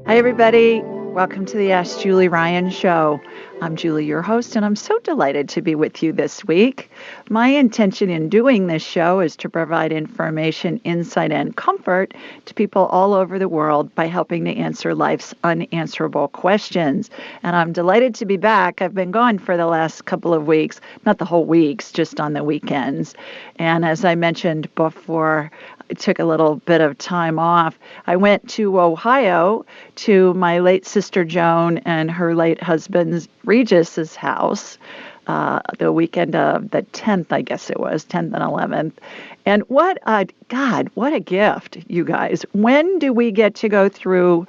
Hi, everybody. Welcome to the Ask Julie Ryan Show. I'm Julie, your host, and I'm so delighted to be with you this week. My intention in doing this show is to provide information, insight, and comfort to people all over the world by helping to answer life's unanswerable questions. And I'm delighted to be back. I've been gone for the last couple of weeks, not the whole weeks, just on the weekends. And as I mentioned before, I took a little bit of time off. I went to Ohio to my late sister Joan and her late husband's Regis's house the weekend of the 10th, I guess it was, 10th and 11th. And what a gift, you guys. When do we get to go through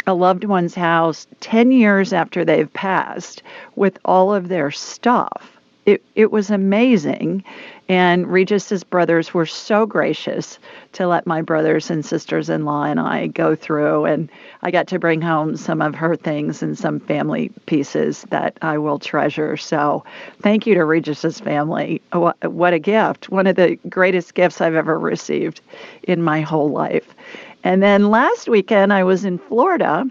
a loved one's house 10 years after they've passed with all of their stuff? It was amazing. And Regis's brothers were so gracious to let my brothers and sisters-in-law and I go through. And I got to bring home some of her things and some family pieces that I will treasure. So thank you to Regis's family. What a gift. One of the greatest gifts I've ever received in my whole life. And then last weekend, I was in Florida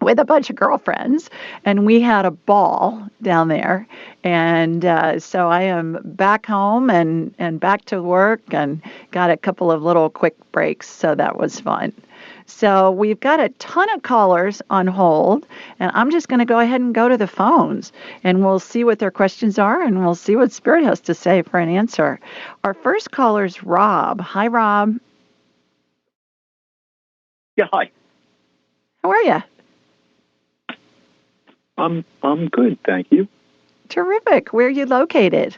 with a bunch of girlfriends, and we had a ball down there. And so I am back home and back to work and got a couple of little quick breaks, so that was fun. So we've got a ton of callers on hold, and I'm just going to go ahead and go to the phones, and we'll see what their questions are, and we'll see what Spirit has to say for an answer. Our first caller is Rob. Hi, Rob. Yeah, hi. How are you? I'm good, thank you. Terrific. Where are you located?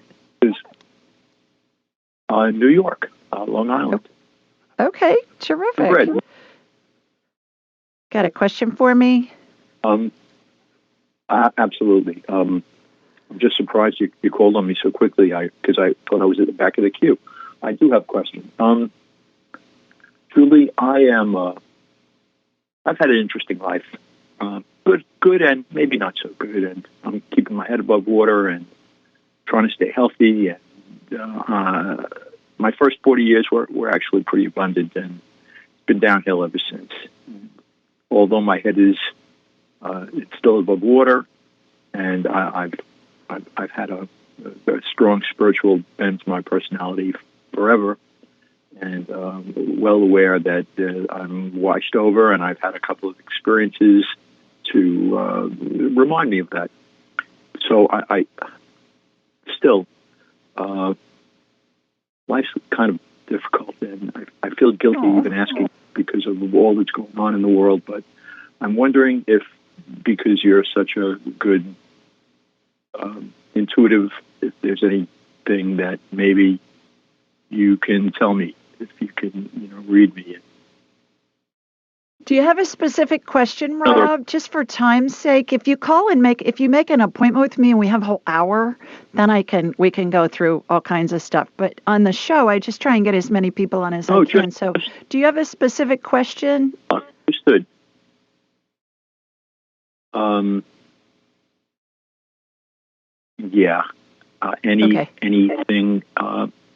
New York, Long Island. Okay, terrific. Red. Got a question for me? Absolutely. I'm just surprised you called on me so quickly because I thought I was at the back of the queue. I do have a question. Julie, I've had an interesting life. Good and maybe not so good, and I'm keeping my head above water and trying to stay healthy. And my first 40 years were actually pretty abundant, and it's been downhill ever since. Although my head is it's still above water, and I've had a strong spiritual bent to my personality forever, and well aware that I'm washed over, and I've had a couple of experiences to remind me of that. So I still, life's kind of difficult, and I feel guilty even asking because of all that's going on in the world. But I'm wondering if, because you're such a good intuitive, if there's anything that maybe you can tell me, if you can, read me. Do you have a specific question, Rob? Just for time's sake, if you make an appointment with me and we have a whole hour, then we can go through all kinds of stuff. But on the show, I just try and get as many people on as I can. So, do you have a specific question? Understood. Yeah. Anything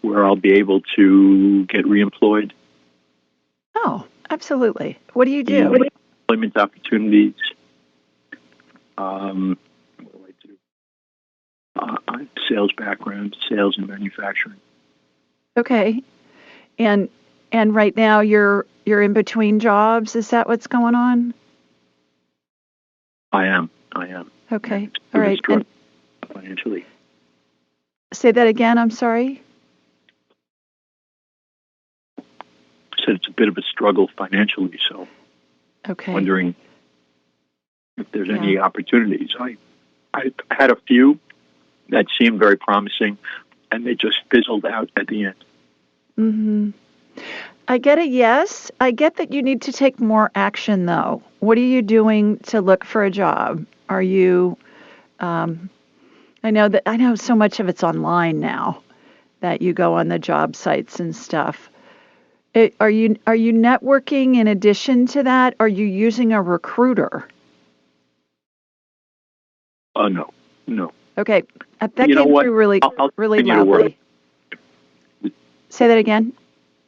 where I'll be able to get reemployed? Oh, absolutely. What do you do? Employment opportunities. What do I do? I have sales background, sales and manufacturing. Okay. And right now you're in between jobs. Is that what's going on? I am. Okay. All right. And financially. Say that again. I'm sorry. Said it's a bit of a struggle financially, so wondering if there's any opportunities. I had a few that seemed very promising, and they just fizzled out at the end. Mm-hmm. I get a yes. I get that you need to take more action, though. What are you doing to look for a job? Are you? I know so much of it's online now that you go on the job sites and stuff. Are you networking in addition to that? Are you using a recruiter? No. Okay, that came through really loudly. Say that again.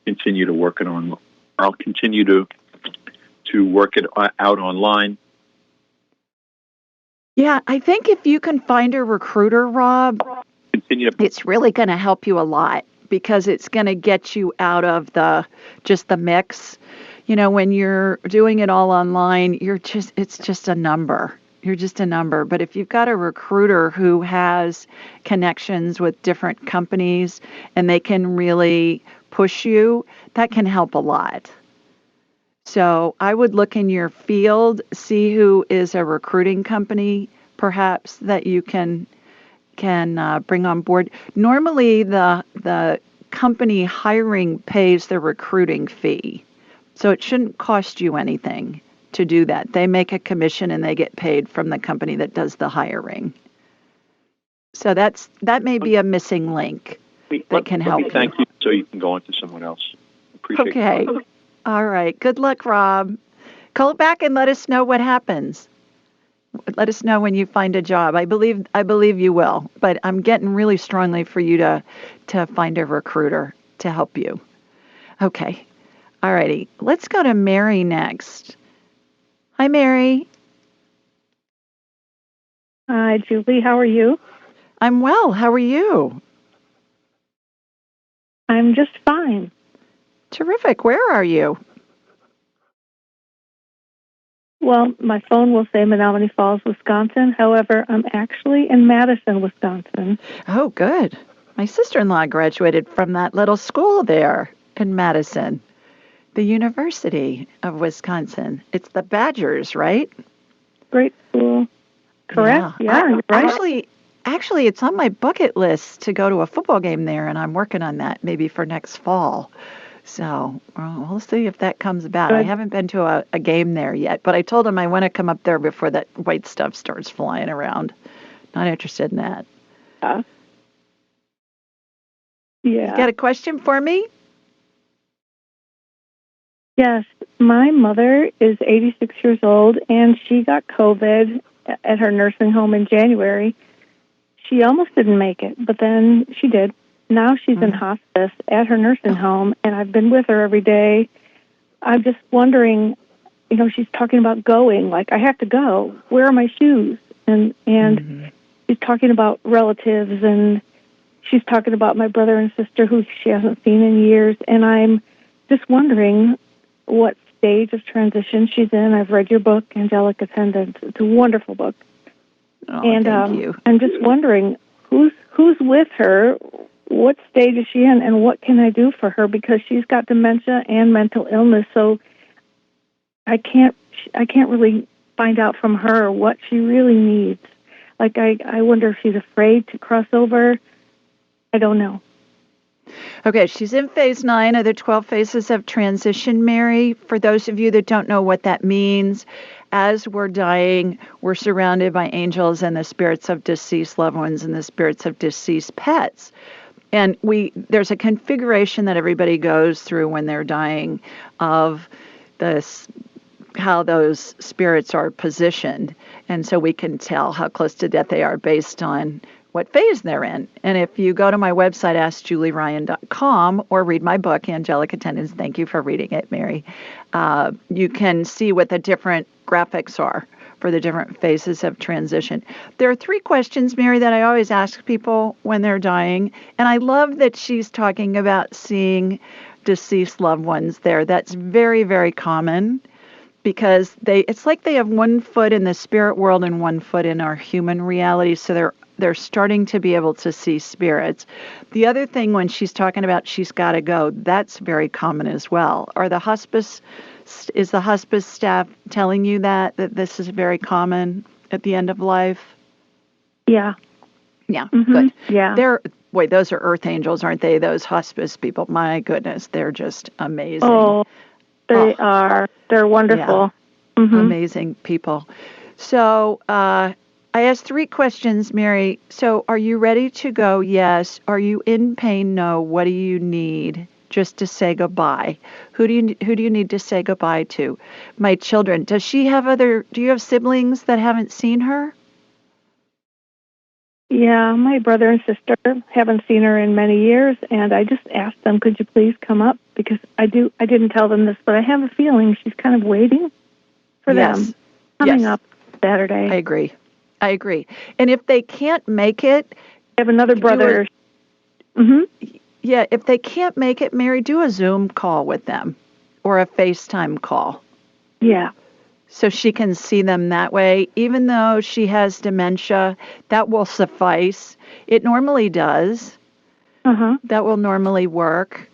Continue to work on. I'll continue to to work it out online? Yeah, I think if you can find a recruiter, Rob, it's really going to help you a lot because it's going to get you out of just the mix. When you're doing it all online, it's just a number. You're just a number. But if you've got a recruiter who has connections with different companies and they can really push you, that can help a lot. So I would look in your field, see who is a recruiting company, perhaps that you can bring on board. Normally, the company hiring pays the recruiting fee, so it shouldn't cost you anything to do that. They make a commission and they get paid from the company that does the hiring. So that may be a missing link that can help you. Thank you. So you can go on to someone else. Appreciate it. Okay. All right. Good luck, Rob. Call back and let us know what happens. Let us know when you find a job. I believe you will, but I'm getting really strongly for you to find a recruiter to help you. Okay. All righty. Let's go to Mary next. Hi, Mary. Hi, Julie. How are you? I'm well. How are you? I'm just fine. Terrific. Where are you? Well, my phone will say Menominee Falls, Wisconsin. However, I'm actually in Madison, Wisconsin. Oh, good. My sister-in-law graduated from that little school there in Madison, the University of Wisconsin. It's the Badgers, right? Great school. Correct? Yeah, you're right. Actually, it's on my bucket list to go to a football game there, and I'm working on that maybe for next fall. So we'll see if that comes about. Good. I haven't been to a game there yet, but I told him I want to come up there before that white stuff starts flying around. Not interested in that. Yeah. You got a question for me? Yes. My mother is 86 years old, and she got COVID at her nursing home in January. She almost didn't make it, but then she did. Now she's in hospice at her nursing home, and I've been with her every day. I'm just wondering, she's talking about going, like, I have to go. Where are my shoes? And she's talking about relatives, and she's talking about my brother and sister who she hasn't seen in years, and I'm just wondering what stage of transition she's in. I've read your book, Angelic Attendance. It's a wonderful book. Oh, and thank you. I'm just wondering who's with her. What stage is she in, and what can I do for her? Because she's got dementia and mental illness, so I can't really find out from her what she really needs. Like, I wonder if she's afraid to cross over. I don't know. Okay, she's in phase 9 of the 12 phases of transition, Mary. For those of you that don't know what that means, as we're dying, we're surrounded by angels and the spirits of deceased loved ones and the spirits of deceased pets. And there's a configuration that everybody goes through when they're dying of how those spirits are positioned. And so we can tell how close to death they are based on what phase they're in. And if you go to my website, AskJulieRyan.com, or read my book, Angelic Attendance, thank you for reading it, Mary, you can see what the different graphics are for the different phases of transition. There are 3 questions, Mary, that I always ask people when they're dying. And I love that she's talking about seeing deceased loved ones there. That's very, very common because it's like they have one foot in the spirit world and one foot in our human reality. So they're starting to be able to see spirits. The other thing when she's talking about she's got to go, that's very common as well. Is the hospice staff telling you that this is very common at the end of life? Yeah. Yeah, good. Yeah. Those are earth angels, aren't they? Those hospice people. My goodness, they're just amazing. Oh, they are. They're wonderful. Yeah. Amazing people. So I asked 3 questions, Mary. So are you ready to go? Yes. Are you in pain? No. What do you need? Just to say goodbye. Who do you need to say goodbye to? My children. Do you have siblings that haven't seen her? Yeah, my brother and sister haven't seen her in many years, and I just asked them, could you please come up? Because I didn't tell them this, but I have a feeling she's kind of waiting. for Yes. them coming Yes. up Saturday. I agree. And if they can't make it, I have another brother. Mm-hmm. Yeah, if they can't make it, Mary, do a Zoom call with them or a FaceTime call. Yeah. So she can see them that way. Even though she has dementia, that will suffice. It normally does. Uh-huh. That will normally work.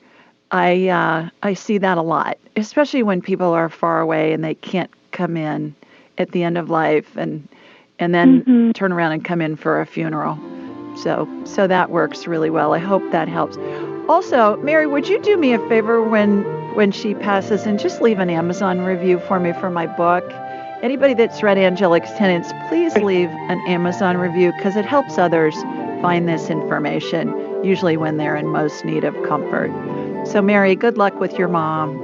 I see that a lot, especially when people are far away and they can't come in at the end of life and then turn around and come in for a funeral. So that works really well. I hope that helps. Also, Mary, would you do me a favor when she passes and just leave an Amazon review for me for my book? Anybody that's read Angelic Tenants, please leave an Amazon review because it helps others find this information, usually when they're in most need of comfort. So, Mary, good luck with your mom.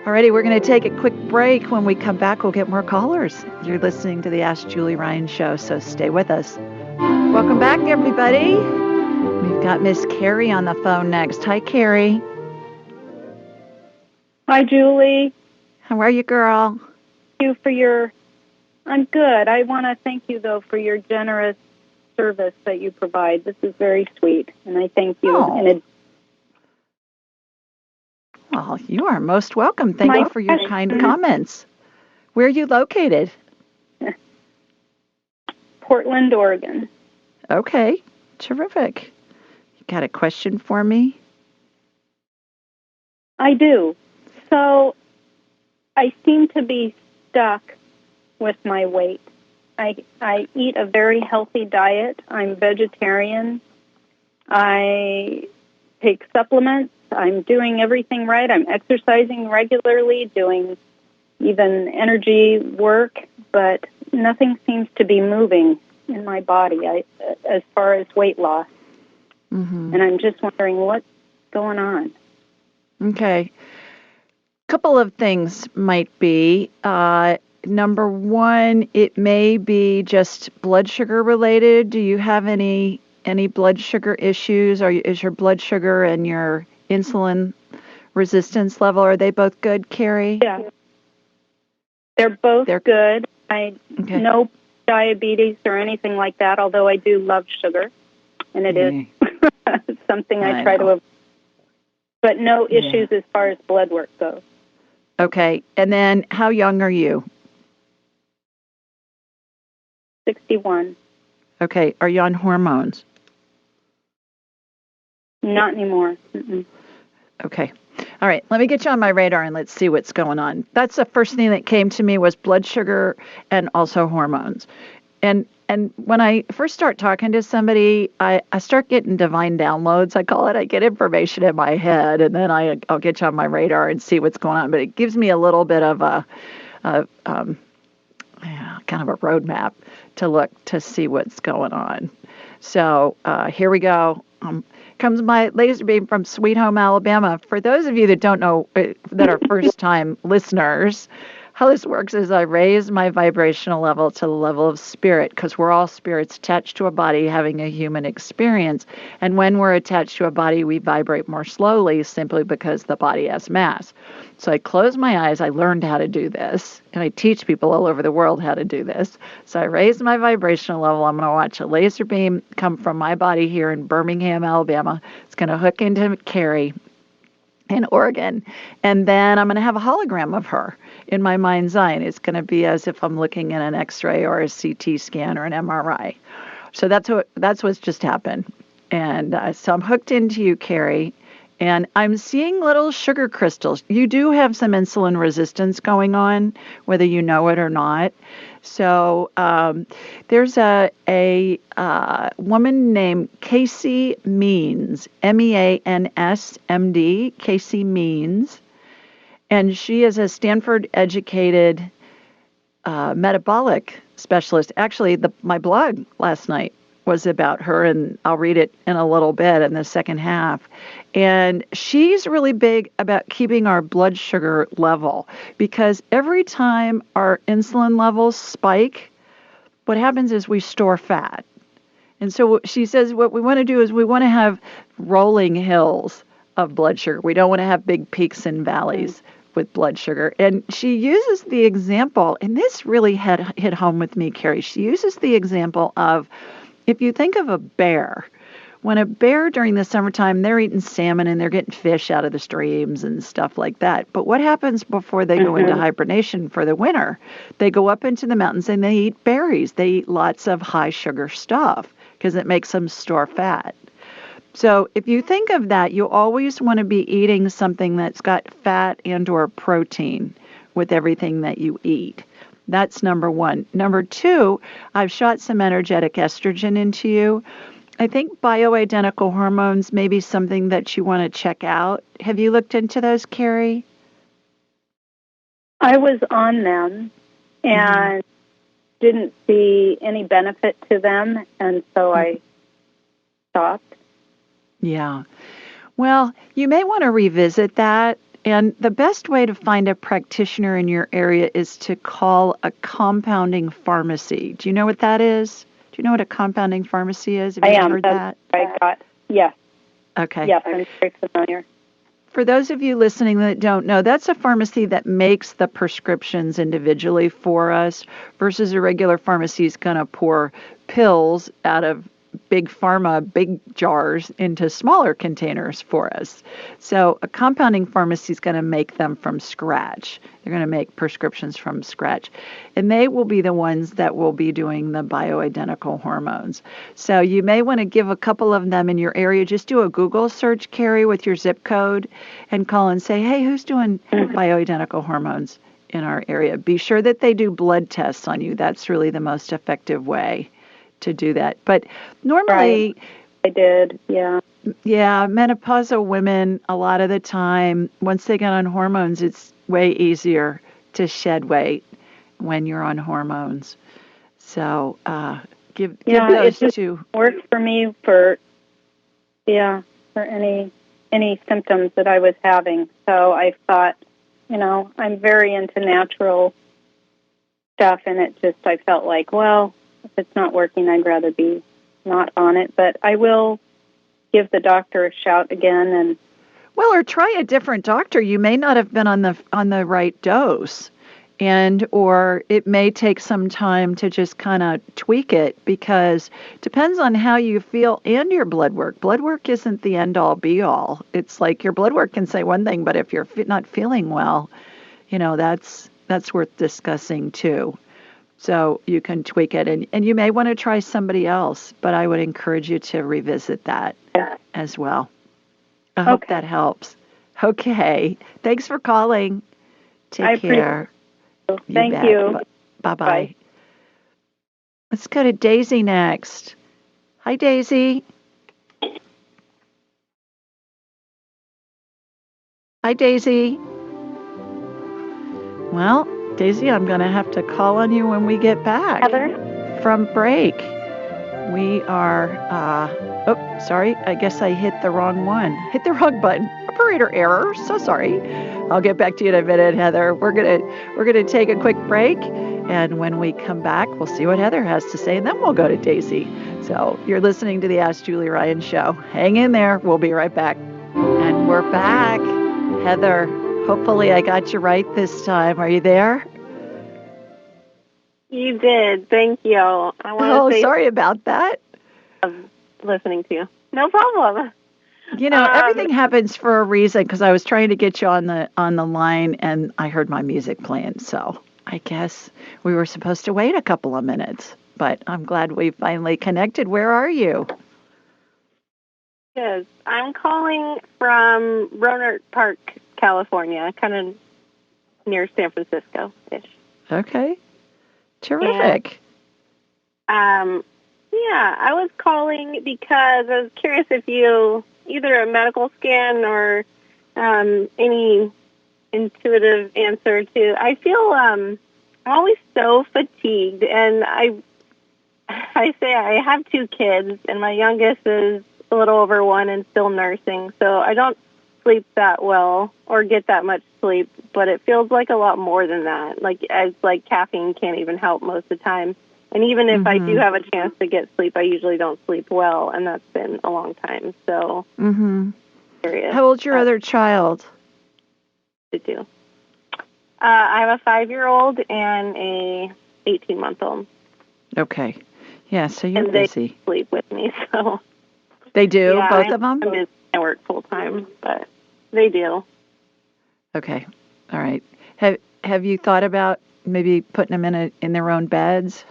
Alrighty, we're going to take a quick break. When we come back, we'll get more callers. You're listening to the Ask Julie Ryan Show, so stay with us. Welcome back, everybody. We've got Miss Carrie on the phone next. Hi, Carrie. Hi, Julie. How are you, girl? Thank you I'm good. I want to thank you, though, for your generous service that you provide. This is very sweet, and I thank you. Well, you are most welcome. Thank you for your kind comments. Where are you located? Portland, Oregon. Okay, terrific. You got a question for me? I do. So I seem to be stuck with my weight. I eat a very healthy diet. I'm vegetarian. I take supplements. I'm doing everything right. I'm exercising regularly, doing even energy work, but nothing seems to be moving in my body as far as weight loss. Mm-hmm. And I'm just wondering what's going on. Okay. Couple of things might be. Number one, it may be just blood sugar related. Do you have any blood sugar issues? Is your blood sugar and your insulin resistance level, are they both good, Carrie? Yeah. They're both good. No diabetes or anything like that, although I do love sugar, and it is something I try to avoid. But no issues as far as blood work goes. Okay. And then how young are you? 61. Okay. Are you on hormones? Not anymore. Mm-mm. Okay. All right. Let me get you on my radar and let's see what's going on. That's the first thing that came to me was blood sugar and also hormones. And when I first start talking to somebody, I start getting divine downloads, I call it. I get information in my head, and then I'll get you on my radar and see what's going on. But it gives me a little bit of kind of a roadmap to look to see what's going on. So here we go. Comes my laser beam from Sweet Home, Alabama. For those of you that don't know, that are first-time listeners, how this works is I raise my vibrational level to the level of spirit because we're all spirits attached to a body having a human experience. And when we're attached to a body, we vibrate more slowly simply because the body has mass. So I close my eyes. I learned how to do this, and I teach people all over the world how to do this. So I raise my vibrational level. I'm going to watch a laser beam come from my body here in Birmingham, Alabama. It's going to hook into Carrie in Oregon, and then I'm going to have a hologram of her in my mind's eye, and it's going to be as if I'm looking at an X-ray or a CT scan or an MRI. So that's what's just happened, and so I'm hooked into you, Carrie, and I'm seeing little sugar crystals. You do have some insulin resistance going on, whether you know it or not. So there's a woman named Casey Means, Means, MD, Casey Means, and she is a Stanford-educated metabolic specialist. Actually, my blog last night was about her, and I'll read it in a little bit in the second half. And she's really big about keeping our blood sugar level because every time our insulin levels spike, what happens is we store fat. And so she says what we want to do is we want to have rolling hills of blood sugar. We don't want to have big peaks and valleys with blood sugar. And she uses the example, and this really hit home with me, Carrie. She uses the example of, if you think of a bear, when a bear during the summertime, they're eating salmon and they're getting fish out of the streams and stuff like that. But what happens before they go into hibernation for the winter? They go up into the mountains and they eat berries. They eat lots of high sugar stuff because it makes them store fat. So if you think of that, you always want to be eating something that's got fat and or protein with everything that you eat. That's number one. Number two, I've shot some energetic estrogen into you. I think bioidentical hormones may be something that you want to check out. Have you looked into those, Carrie? I was on them and didn't see any benefit to them, and so I stopped. Yeah. Well, you may want to revisit that. And the best way to find a practitioner in your area is to call a compounding pharmacy. Do you know what that is? Do you know what a compounding pharmacy is? Have you ever heard that? I got, yes. Okay. Yes, I'm very familiar. For those of you listening that don't know, that's a pharmacy that makes the prescriptions individually for us versus a regular pharmacy is going to pour pills out of big pharma, big jars into smaller containers for us. So a compounding pharmacy is going to make them from scratch. They're going to make prescriptions from scratch. And they will be the ones that will be doing the bioidentical hormones. So you may want to give a couple of them in your area. Just do a Google search, Carrie, with your zip code and call and say, hey, who's doing bioidentical hormones in our area? Be sure that they do blood tests on you. That's really the most effective way to do that. But normally, I did, yeah. Yeah, menopausal women, a lot of the time, once they get on hormones, it's way easier to shed weight when you're on hormones. So give those two. Worked for me for any symptoms that I was having. So I thought, I'm very into natural stuff, and I felt like, well, if it's not working, I'd rather be not on it. But I will give the doctor a shout again. Or try a different doctor. You may not have been on the right dose, or it may take some time to just kind of tweak it, because it depends on how you feel and your blood work. Blood work isn't the end all be all. It's like your blood work can say one thing, but if you're not feeling well, that's worth discussing too. So you can tweak it, and you may want to try somebody else, but I would encourage you to revisit that as well. I hope that helps. Okay. Thanks for calling. Take care. Thank you. Bye-bye. Bye. Let's go to Daisy next. Hi, Daisy. Hi, Daisy. Well, Daisy, I'm going to have to call on you when we get back from break. We are, sorry, I guess I hit the wrong one. Hit the wrong button. Operator error. So sorry. I'll get back to you in a minute, Heather. We're gonna take a quick break, and when we come back, we'll see what Heather has to say, and then we'll go to Daisy. So you're listening to the Ask Julie Ryan Show. Hang in there. We'll be right back. And we're back. Heather, hopefully I got you right this time. Are you there? You did. Thank you. Sorry about that. Listening to you. No problem. Everything happens for a reason, because I was trying to get you on the line and I heard my music playing. So I guess we were supposed to wait a couple of minutes, but I'm glad we finally connected. Where are you? Yes, I'm calling from Rohnert Park, California, kind of near San Francisco-ish. Okay. Terrific. And, I was calling because I was curious if you, either a medical scan or any intuitive answer to, I feel I'm always so fatigued, and I say I have 2 kids, and my youngest is a little over 1 and still nursing, so I don't sleep that well or get that much sleep, but it feels like a lot more than that. Like caffeine can't even help most of the time. And even if I do have a chance to get sleep, I usually don't sleep well, and that's been a long time. So, curious. How old's your other child? 2. I have a 5-year-old and a 18-month-old. Okay. Yeah, so you're and they busy. sleep with me, so. They do, Yeah, both of them? I'm busy. I work full-time, but they do. Okay. All right. Have you thought about maybe putting them in their own beds?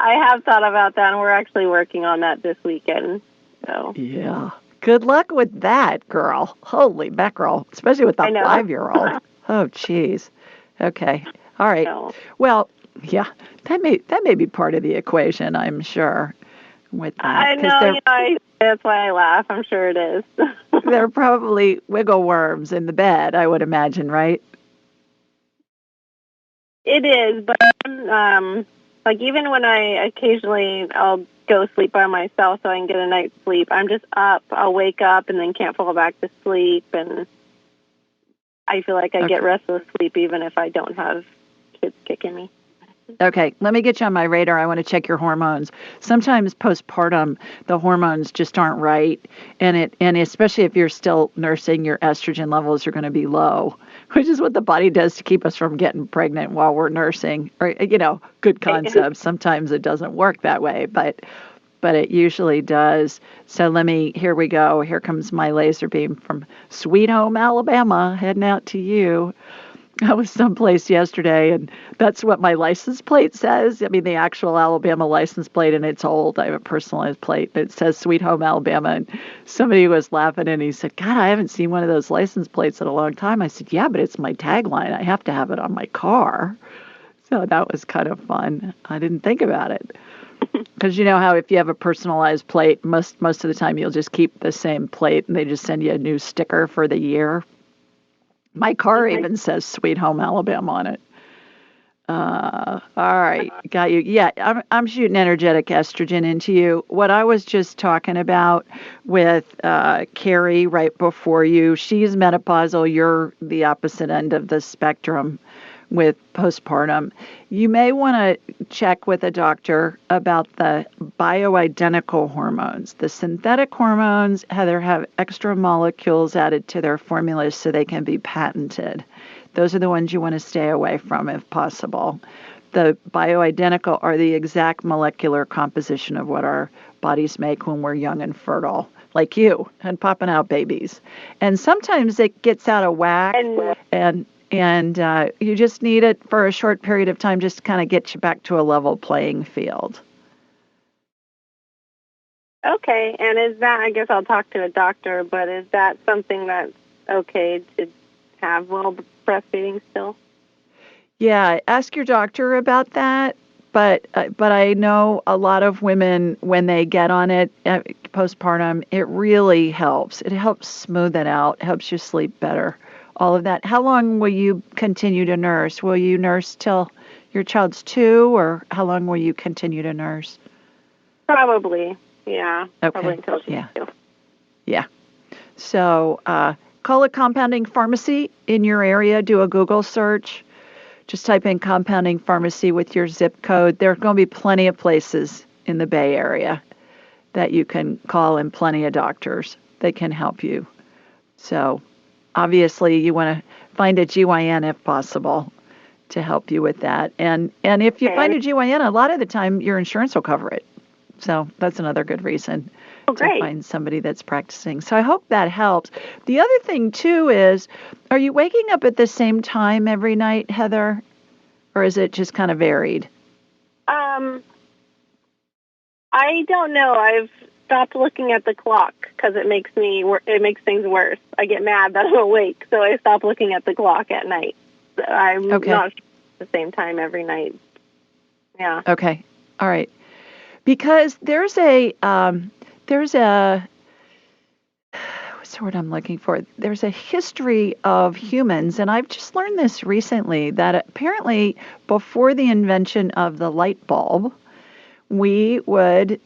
I have thought about that, and we're actually working on that this weekend. So. Yeah. Good luck with that, girl. Holy mackerel, especially with the 5-year-old. Oh, jeez. Okay. All right. Well, yeah, that may be part of the equation, I'm sure. With that, I know. That's why I laugh. I'm sure it is. They're probably wiggle worms in the bed, I would imagine, right? It is, but like even when I'll go sleep by myself so I can get a night's sleep, I'm just up. I'll wake up and then can't fall back to sleep, and I feel like I get restless sleep even if I don't have kids kicking me. Okay, let me get you on my radar. I want to check your hormones. Sometimes postpartum, the hormones just aren't right, and especially if you're still nursing, your estrogen levels are going to be low, which is what the body does to keep us from getting pregnant while we're nursing. Or good concept. Sometimes it doesn't work that way, but it usually does. So here we go. Here comes my laser beam from Sweet Home, Alabama, heading out to you. I was someplace yesterday, and that's what my license plate says. I mean, the actual Alabama license plate, and it's old. I have a personalized plate, and it says Sweet Home, Alabama. And somebody was laughing, and he said, God, I haven't seen one of those license plates in a long time. I said, yeah, but it's my tagline. I have to have it on my car. So that was kind of fun. I didn't think about it. Because you know how if you have a personalized plate, most of the time you'll just keep the same plate, and they just send you a new sticker for the year. My car even says Sweet Home Alabama on it. All right, got you. Yeah, I'm shooting energetic estrogen into you. What I was just talking about with Carrie right before you, she's menopausal. You're the opposite end of the spectrum with postpartum. You may want to check with a doctor about the bioidentical hormones. The synthetic hormones either have extra molecules added to their formulas so they can be patented. Those are the ones you want to stay away from if possible. The bioidentical are the exact molecular composition of what our bodies make when we're young and fertile, like you, and popping out babies. And sometimes it gets out of whack, and you just need it for a short period of time just to kind of get you back to a level playing field. Okay, and is that, I guess I'll talk to a doctor, but is that something that's okay to have while breastfeeding still? Yeah, ask your doctor about that. But I know a lot of women, when they get on it postpartum, it really helps. It helps smooth it out, helps you sleep better, all of that. How long will you continue to nurse? Will you nurse till your child's 2, or how long will you continue to nurse? Probably, yeah. Okay. Probably until she's 2. Yeah. So call a compounding pharmacy in your area. Do a Google search. Just type in compounding pharmacy with your zip code. There are going to be plenty of places in the Bay Area that you can call, and plenty of doctors that can help you. So obviously you want to find a GYN if possible to help you with that. And if you find a GYN, a lot of the time your insurance will cover it. So that's another good reason to find somebody that's practicing. So I hope that helps. The other thing, too, is, are you waking up at the same time every night, Heather? Or is it just kind of varied? I don't know. I've stopped looking at the clock because it makes things worse. I get mad that I'm awake, so I stop looking at the clock at night. I'm not sure at the same time every night. Yeah. Okay. All right. Because there's a what's the word I'm looking for? There's a history of humans, and I've just learned this recently, that apparently before the invention of the light bulb, we would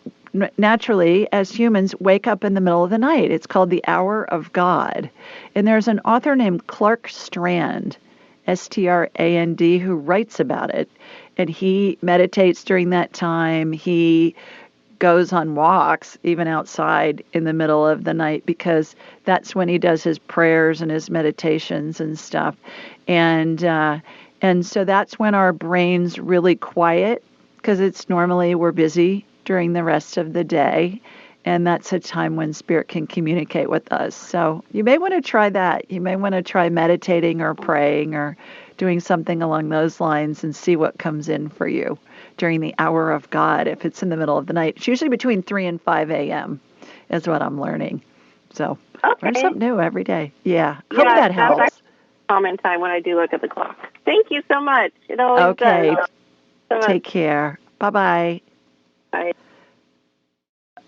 naturally, as humans, wake up in the middle of the night. It's called the hour of God. And there's an author named Clark Strand, Strand, who writes about it. And he meditates during that time. He goes on walks, even outside in the middle of the night, because that's when he does his prayers and his meditations and stuff. And so that's when our brain's really quiet, because it's normally we're busy during the rest of the day. And that's a time when spirit can communicate with us. So you may want to try that. You may want to try meditating or praying or doing something along those lines and see what comes in for you during the hour of God. If it's in the middle of the night, it's usually between 3 and 5 a.m. is what I'm learning. So learn something new every day. Yeah. Hope that helps. That's common time when I do look at the clock. Thank you so much. It always does. Take care. Bye-bye. Bye.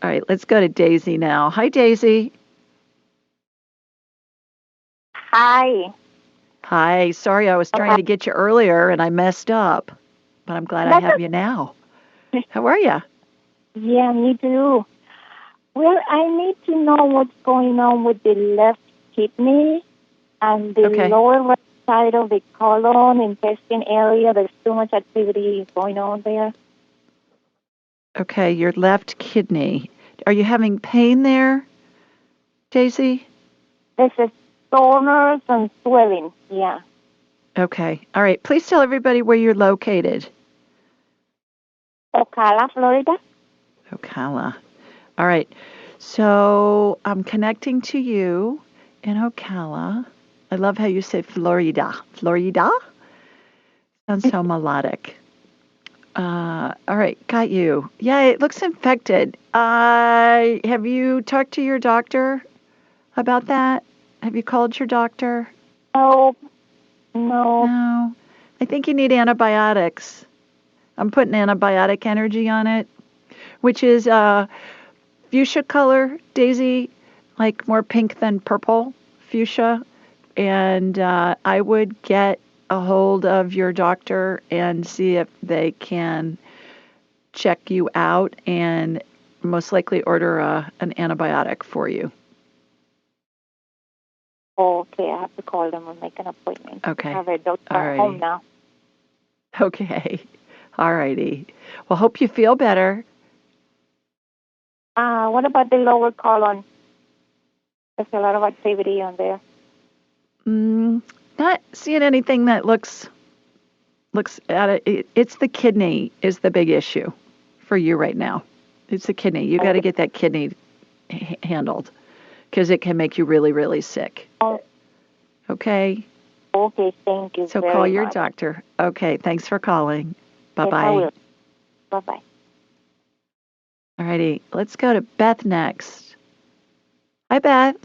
All right, let's go to Daisy now. Hi, Daisy. Hi. Hi. Sorry, I was trying to get you earlier and I messed up, but I'm glad I have you now. How are you? Yeah, me too. Well, I need to know what's going on with the left kidney and the lower right side of the colon, intestine area. There's too much activity going on there. Okay, your left kidney. Are you having pain there, Daisy? There's a soreness and swelling, yeah. Okay. All right. Please tell everybody where you're located. Ocala, Florida. Ocala. All right. So I'm connecting to you in Ocala. I love how you say Florida. Florida? Sounds so melodic. All right, got you. Yeah, it looks infected. Have you talked to your doctor about that? Have you called your doctor? No. No. I think you need antibiotics. I'm putting antibiotic energy on it, which is fuchsia color, Daisy, like more pink than purple, fuchsia. And I would get a hold of your doctor and see if they can check you out and most likely order an antibiotic for you. Okay, I have to call them and make an appointment. Okay. I have a doctor at home now. Okay. All righty. Well, hope you feel better. What about the lower colon? There's a lot of activity on there. Not seeing anything that looks at it. It's the kidney is the big issue for you right now. It's the kidney. You got to get that kidney handled because it can make you really, really sick. Okay? Okay, thank you. So call your doctor. Okay, thanks for calling. Bye-bye. Yes, bye-bye. All righty, let's go to Beth next. Hi, Beth.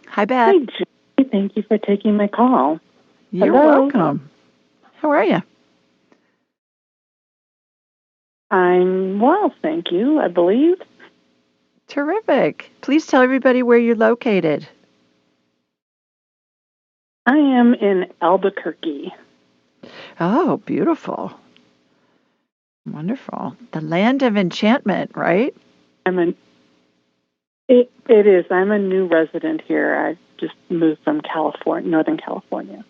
Hi, Beth. Hi, Julie. Thank you for taking my call. You're Hello. welcome. How are you? I'm well, thank you, I believe. Terrific. Please tell everybody where you're located. I am in Albuquerque. Oh, beautiful. Wonderful. The land of enchantment, right? It is. I'm a new resident here. I just moved from California, Northern California.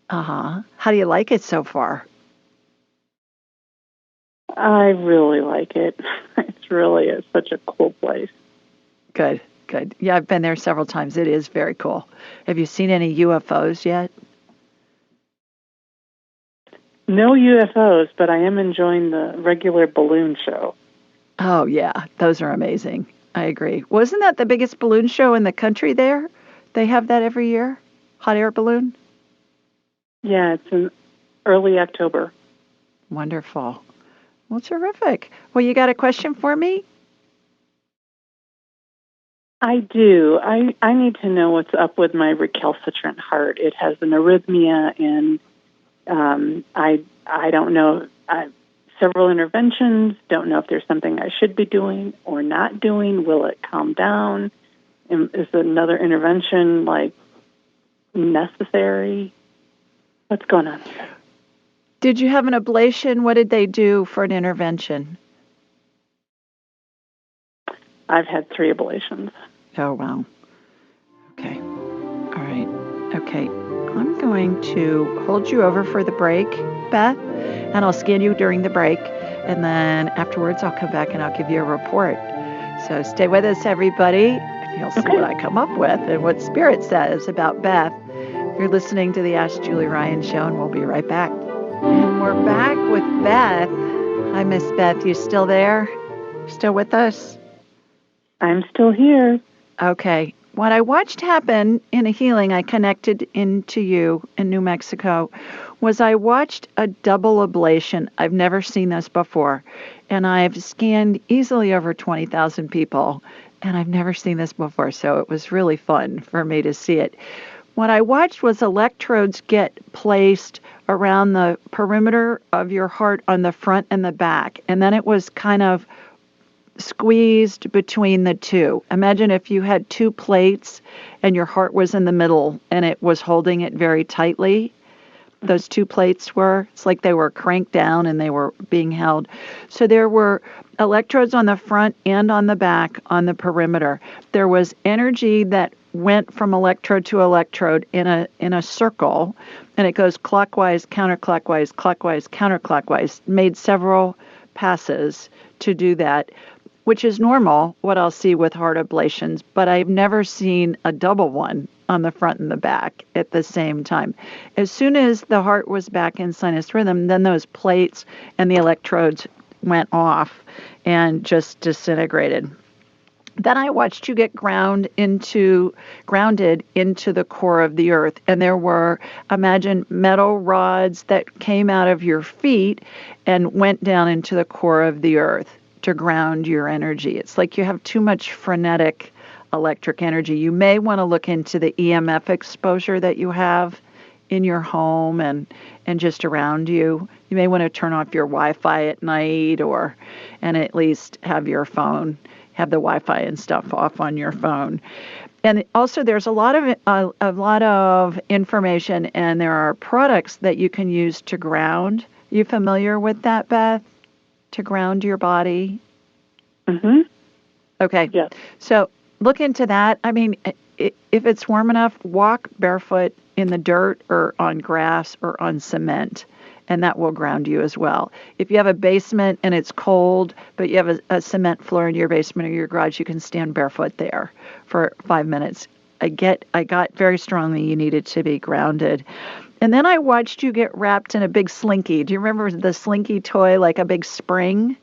Uh-huh. How do you like it so far? I really like it. It's such a cool place. Good. Yeah, I've been there several times. It is very cool. Have you seen any UFOs yet? No UFOs, but I am enjoying the regular balloon show. Oh, yeah. Those are amazing. I agree. Wasn't that the biggest balloon show in the country there? They have that every year? Hot air balloon? Yeah, it's in early October. Wonderful. Well, terrific. Well, you got a question for me? I do. I need to know what's up with my recalcitrant heart. It has an arrhythmia, and I don't know. Several interventions. Don't know if there's something I should be doing or not doing. Will it calm down? Is another intervention necessary? What's going on here? Did you have an ablation? What did they do for an intervention? I've had 3 ablations. Oh, wow. Okay. All right. Okay. I'm going to hold you over for the break, Beth, and I'll scan you during the break. And then afterwards, I'll come back and I'll give you a report. So stay with us, everybody, and you'll see what I come up with and what Spirit says about Beth. You're listening to the Ask Julie Ryan Show, and we'll be right back. And we're back with Beth. Hi, Miss Beth. You still there? Still with us? I'm still here. Okay. What I watched happen in a healing I connected into you in New Mexico was I watched a double ablation. I've never seen this before. And I've scanned easily over 20,000 people, and I've never seen this before. So it was really fun for me to see it. What I watched was electrodes get placed around the perimeter of your heart on the front and the back. And then it was kind of squeezed between the two. Imagine if you had two plates and your heart was in the middle and it was holding it very tightly. Those two plates were, it's like they were cranked down and they were being held. So there were electrodes on the front and on the back on the perimeter. There was energy that went from electrode to electrode in a circle, and it goes clockwise, counterclockwise, clockwise, counterclockwise. Made several passes to do that, which is normal, what I'll see with heart ablations, but I've never seen a double one on the front and the back at the same time. As soon as the heart was back in sinus rhythm, then those plates and the electrodes went off and just disintegrated. Then I watched you get grounded into the core of the earth. And there were, imagine, metal rods that came out of your feet and went down into the core of the earth to ground your energy. It's like you have too much frenetic electric energy. You may want to look into the EMF exposure that you have in your home and just around you. You may want to turn off your Wi-Fi at night and at least have your phone, have the Wi-Fi and stuff off on your phone. And also there's a lot of information, and there are products that you can use to ground. Are you familiar with that, Beth? To ground your body? Mm-hmm. Okay. Yeah. So look into that. I mean, if it's warm enough, walk barefoot in the dirt or on grass or on cement, and that will ground you as well. If you have a basement and it's cold, but you have a cement floor in your basement or your garage, you can stand barefoot there for 5 minutes. I got very strongly you needed to be grounded. And then I watched you get wrapped in a big slinky. Do you remember the slinky toy, like a big spring?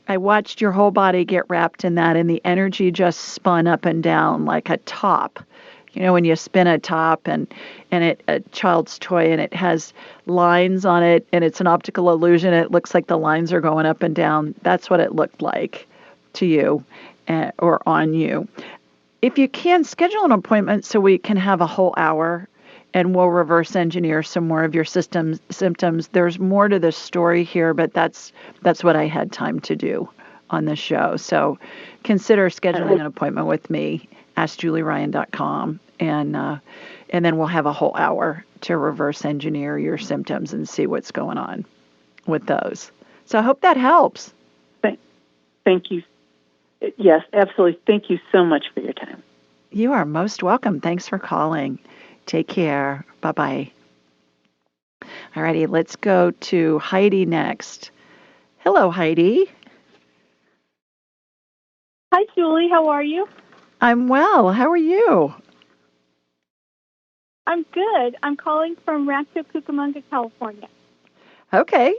I watched your whole body get wrapped in that, and the energy just spun up and down like a top. You know, when you spin a top and a child's toy, and it has lines on it, and it's an optical illusion. It looks like the lines are going up and down. That's what it looked like to you or on you. If you can, schedule an appointment so we can have a whole hour, and we'll reverse engineer some more of your symptoms. There's more to this story here, but that's what I had time to do on the show. So consider scheduling an appointment with me, AskJulieRyan.com, and then we'll have a whole hour to reverse engineer your symptoms and see what's going on with those. So I hope that helps. Thank you. Yes, absolutely. Thank you so much for your time. You are most welcome. Thanks for calling. Take care. Bye-bye. All righty, let's go to Heidi next. Hello, Heidi. Hi, Julie. How are you? I'm well. How are you? I'm good. I'm calling from Rancho Cucamonga, California. Okay.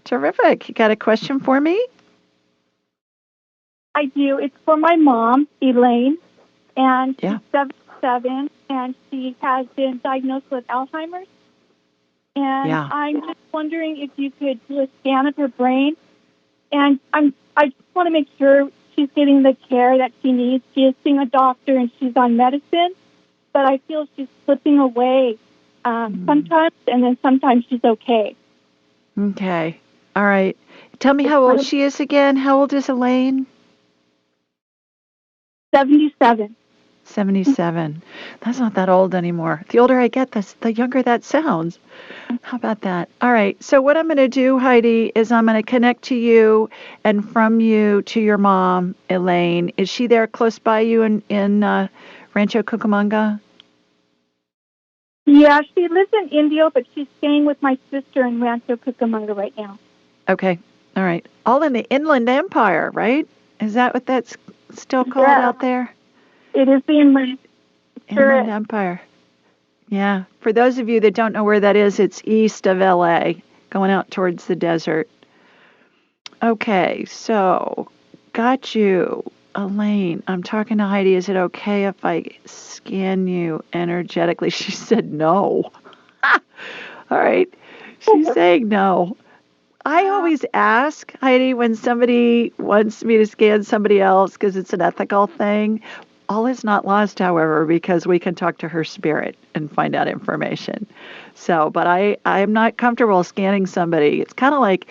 Terrific. You got a question for me? I do. It's for my mom, Elaine, and she's 77, and she has been diagnosed with Alzheimer's. And I'm just wondering if you could do a scan of her brain. And I just want to make sure she's getting the care that she needs. She is seeing a doctor and she's on medicine, but I feel she's slipping away sometimes, and then sometimes she's okay. Okay. All right. Tell me how old she is again. How old is Elaine? 77. 77. That's not that old anymore. The older I get, the younger that sounds. How about that? All right. So what I'm going to do, Heidi, is I'm going to connect to you and from you to your mom, Elaine. Is she there close by you in Rancho Cucamonga? Yes. Yeah, she lives in Indio, but she's staying with my sister in Rancho Cucamonga right now. Okay. All right. All in the Inland Empire, right? Is that what that's still called out there? It is the Inland Empire. Yeah. For those of you that don't know where that is, it's east of LA, going out towards the desert. Okay, so got you. Elaine, I'm talking to Heidi. Is it okay if I scan you energetically? She said no. All right. She's saying no. I always ask, Heidi, when somebody wants me to scan somebody else because it's an ethical thing. All is not lost, however, because we can talk to her spirit and find out information. So, but I'm not comfortable scanning somebody. It's kind of like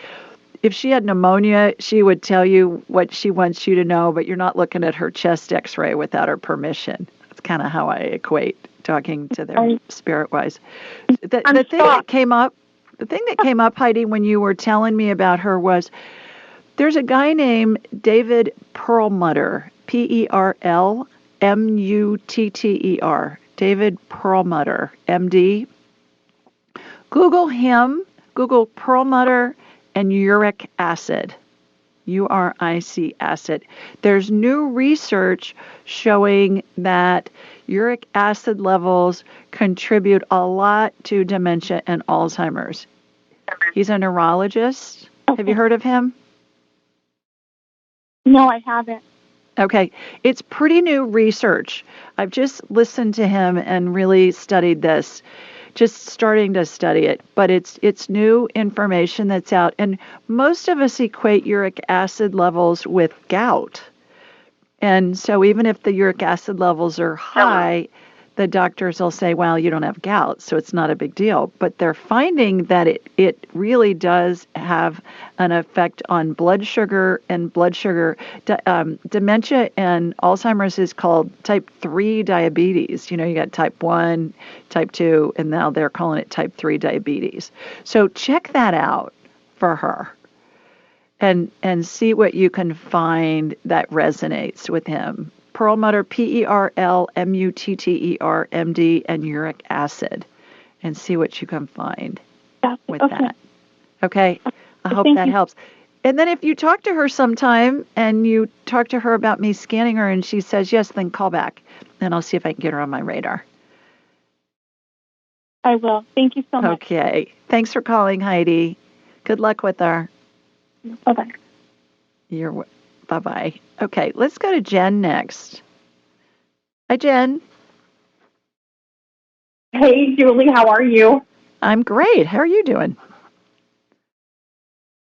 if she had pneumonia, she would tell you what she wants you to know, but you're not looking at her chest x-ray without her permission. That's kind of how I equate talking to their spirit-wise. The thing that came up, Heidi, when you were telling me about her was there's a guy named David Perlmutter, Perlmutter, David Perlmutter, MD. Google him, Google Perlmutter and uric acid, URIC acid. There's new research showing that uric acid levels contribute a lot to dementia and Alzheimer's. He's a neurologist. Okay. Have you heard of him? No, I haven't. Okay. It's pretty new research. I've just listened to him and really studied this. Just starting to study it, but it's new information that's out. And most of us equate uric acid levels with gout. And so even if the uric acid levels are high, the doctors will say, well, you don't have gout, so it's not a big deal. But they're finding that it really does have an effect on blood sugar and dementia and Alzheimer's is called type 3 diabetes. You know, you got type 1, type 2, and now they're calling it type 3 diabetes. So check that out for her and see what you can find that resonates with him. Perlmutter, Perlmutter, MD, and uric acid, and see what you can find with that. Okay? I hope that helps. And then if you talk to her sometime and you talk to her about me scanning her and she says yes, then call back, and I'll see if I can get her on my radar. I will. Thank you so much. Okay. Thanks for calling, Heidi. Good luck with her. Bye-bye. Bye-bye. Okay, let's go to Jen next. Hi, Jen. Hey, Julie, how are you? I'm great. How are you doing?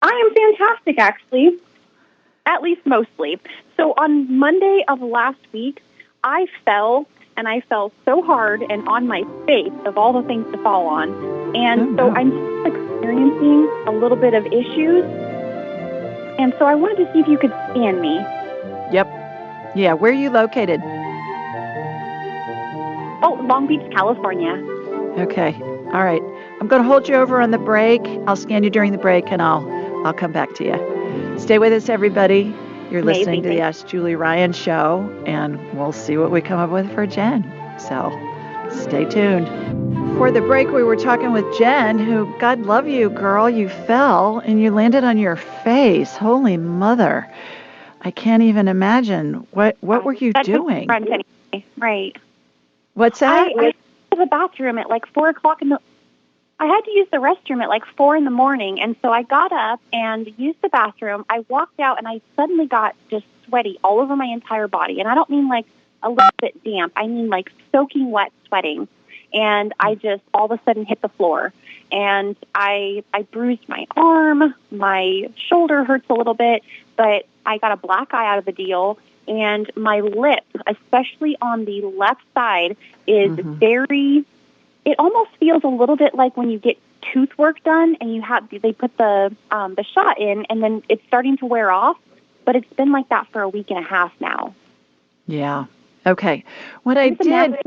I am fantastic, actually, at least mostly. So on Monday of last week, I fell, and I fell so hard and on my face of all the things to fall on. And I'm experiencing a little bit of issues. And so I wanted to see if you could scan me. Yep. Yeah, where are you located? Oh, Long Beach, California. Okay. All right. I'm going to hold you over on the break. I'll scan you during the break, and I'll come back to you. Stay with us, everybody. You're listening to the Ask Julie Ryan Show, and we'll see what we come up with for Jen. So stay tuned. Before the break, we were talking with Jen, who, God love you, girl, you fell and you landed on your face. Holy mother. I can't even imagine. What were you doing? Right. What's that? I went to the bathroom at like 4 o'clock I had to use the restroom at like 4 in the morning, and so I got up and used the bathroom. I walked out, and I suddenly got just sweaty all over my entire body. And I don't mean like a little bit damp. I mean like soaking wet sweating. And I just all of a sudden hit the floor. And I bruised my arm. My shoulder hurts a little bit, but I got a black eye out of the deal. And my lip, especially on the left side, is very... It almost feels a little bit like when you get tooth work done and they put the shot in and then it's starting to wear off, but it's been like that for a week and a half now. Yeah. Okay. What I did,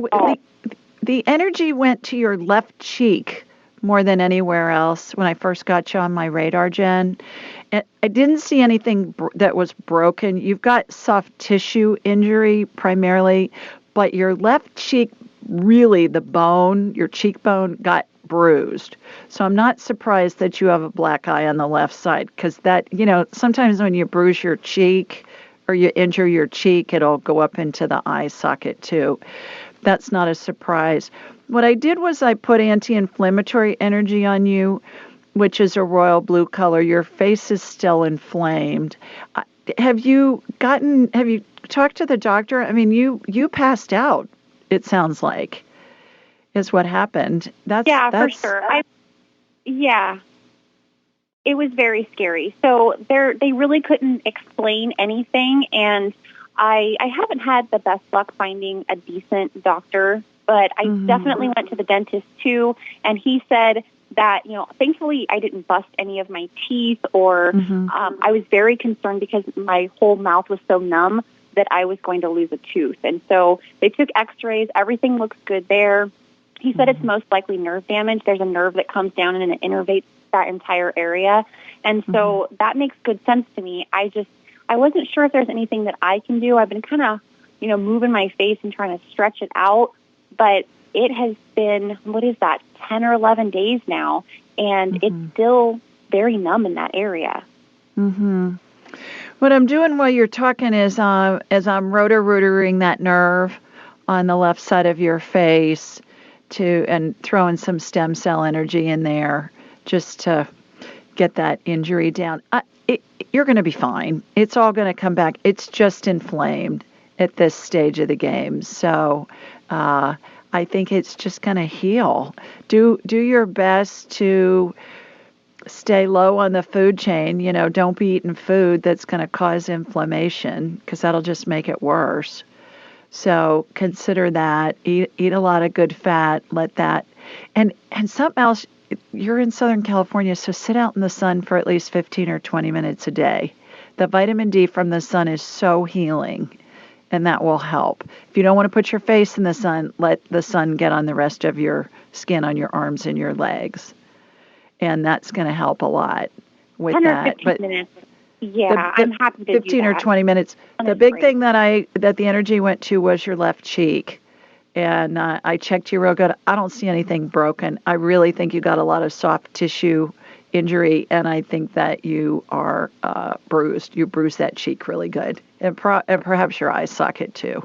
the energy went to your left cheek more than anywhere else when I first got you on my radar, Jen. And I didn't see anything that was broken. You've got soft tissue injury primarily, but your left cheek really the bone, your cheekbone, got bruised. So I'm not surprised that you have a black eye on the left side, because that, sometimes when you bruise your cheek or you injure your cheek, it'll go up into the eye socket too. That's not a surprise. What I did was I put anti-inflammatory energy on you, which is a royal blue color. Your face is still inflamed. Have you talked to the doctor? I mean, you passed out, it sounds like, is what happened. That's for sure. Yeah. It was very scary. So they really couldn't explain anything, and I haven't had the best luck finding a decent doctor, but I definitely went to the dentist too, and he said that, thankfully I didn't bust any of my teeth, or I was very concerned because my whole mouth was so numb that I was going to lose a tooth. And so they took x-rays. Everything looks good there. He said it's most likely nerve damage. There's a nerve that comes down and it innervates that entire area. And so that makes good sense to me. I wasn't sure if there's anything that I can do. I've been kind of, moving my face and trying to stretch it out, but it has been, 10 or 11 days now, and it's still very numb in that area. What I'm doing while you're talking is as I'm rotor-rootering that nerve on the left side of your face and throwing some stem cell energy in there just to get that injury down. You're going to be fine. It's all going to come back. It's just inflamed at this stage of the game. So I think it's just going to heal. Do your best to stay low on the food chain. Don't be eating food that's going to cause inflammation, because that'll just make it worse. So consider that. Eat a lot of good fat. Let that. And something else, you're in Southern California, so sit out in the sun for at least 15 or 20 minutes a day. The vitamin D from the sun is so healing, and that will help. If you don't want to put your face in the sun, let the sun get on the rest of your skin on your arms and your legs. And that's going to help a lot with 10 that. Or 15 minutes. Yeah, I'm happy to 15 do that. or 20 minutes. The big thing that the energy went to was your left cheek. And I checked you real good. I don't see anything broken. I really think you got a lot of soft tissue injury, and I think that you are bruised. You bruised that cheek really good, and perhaps your eye socket too.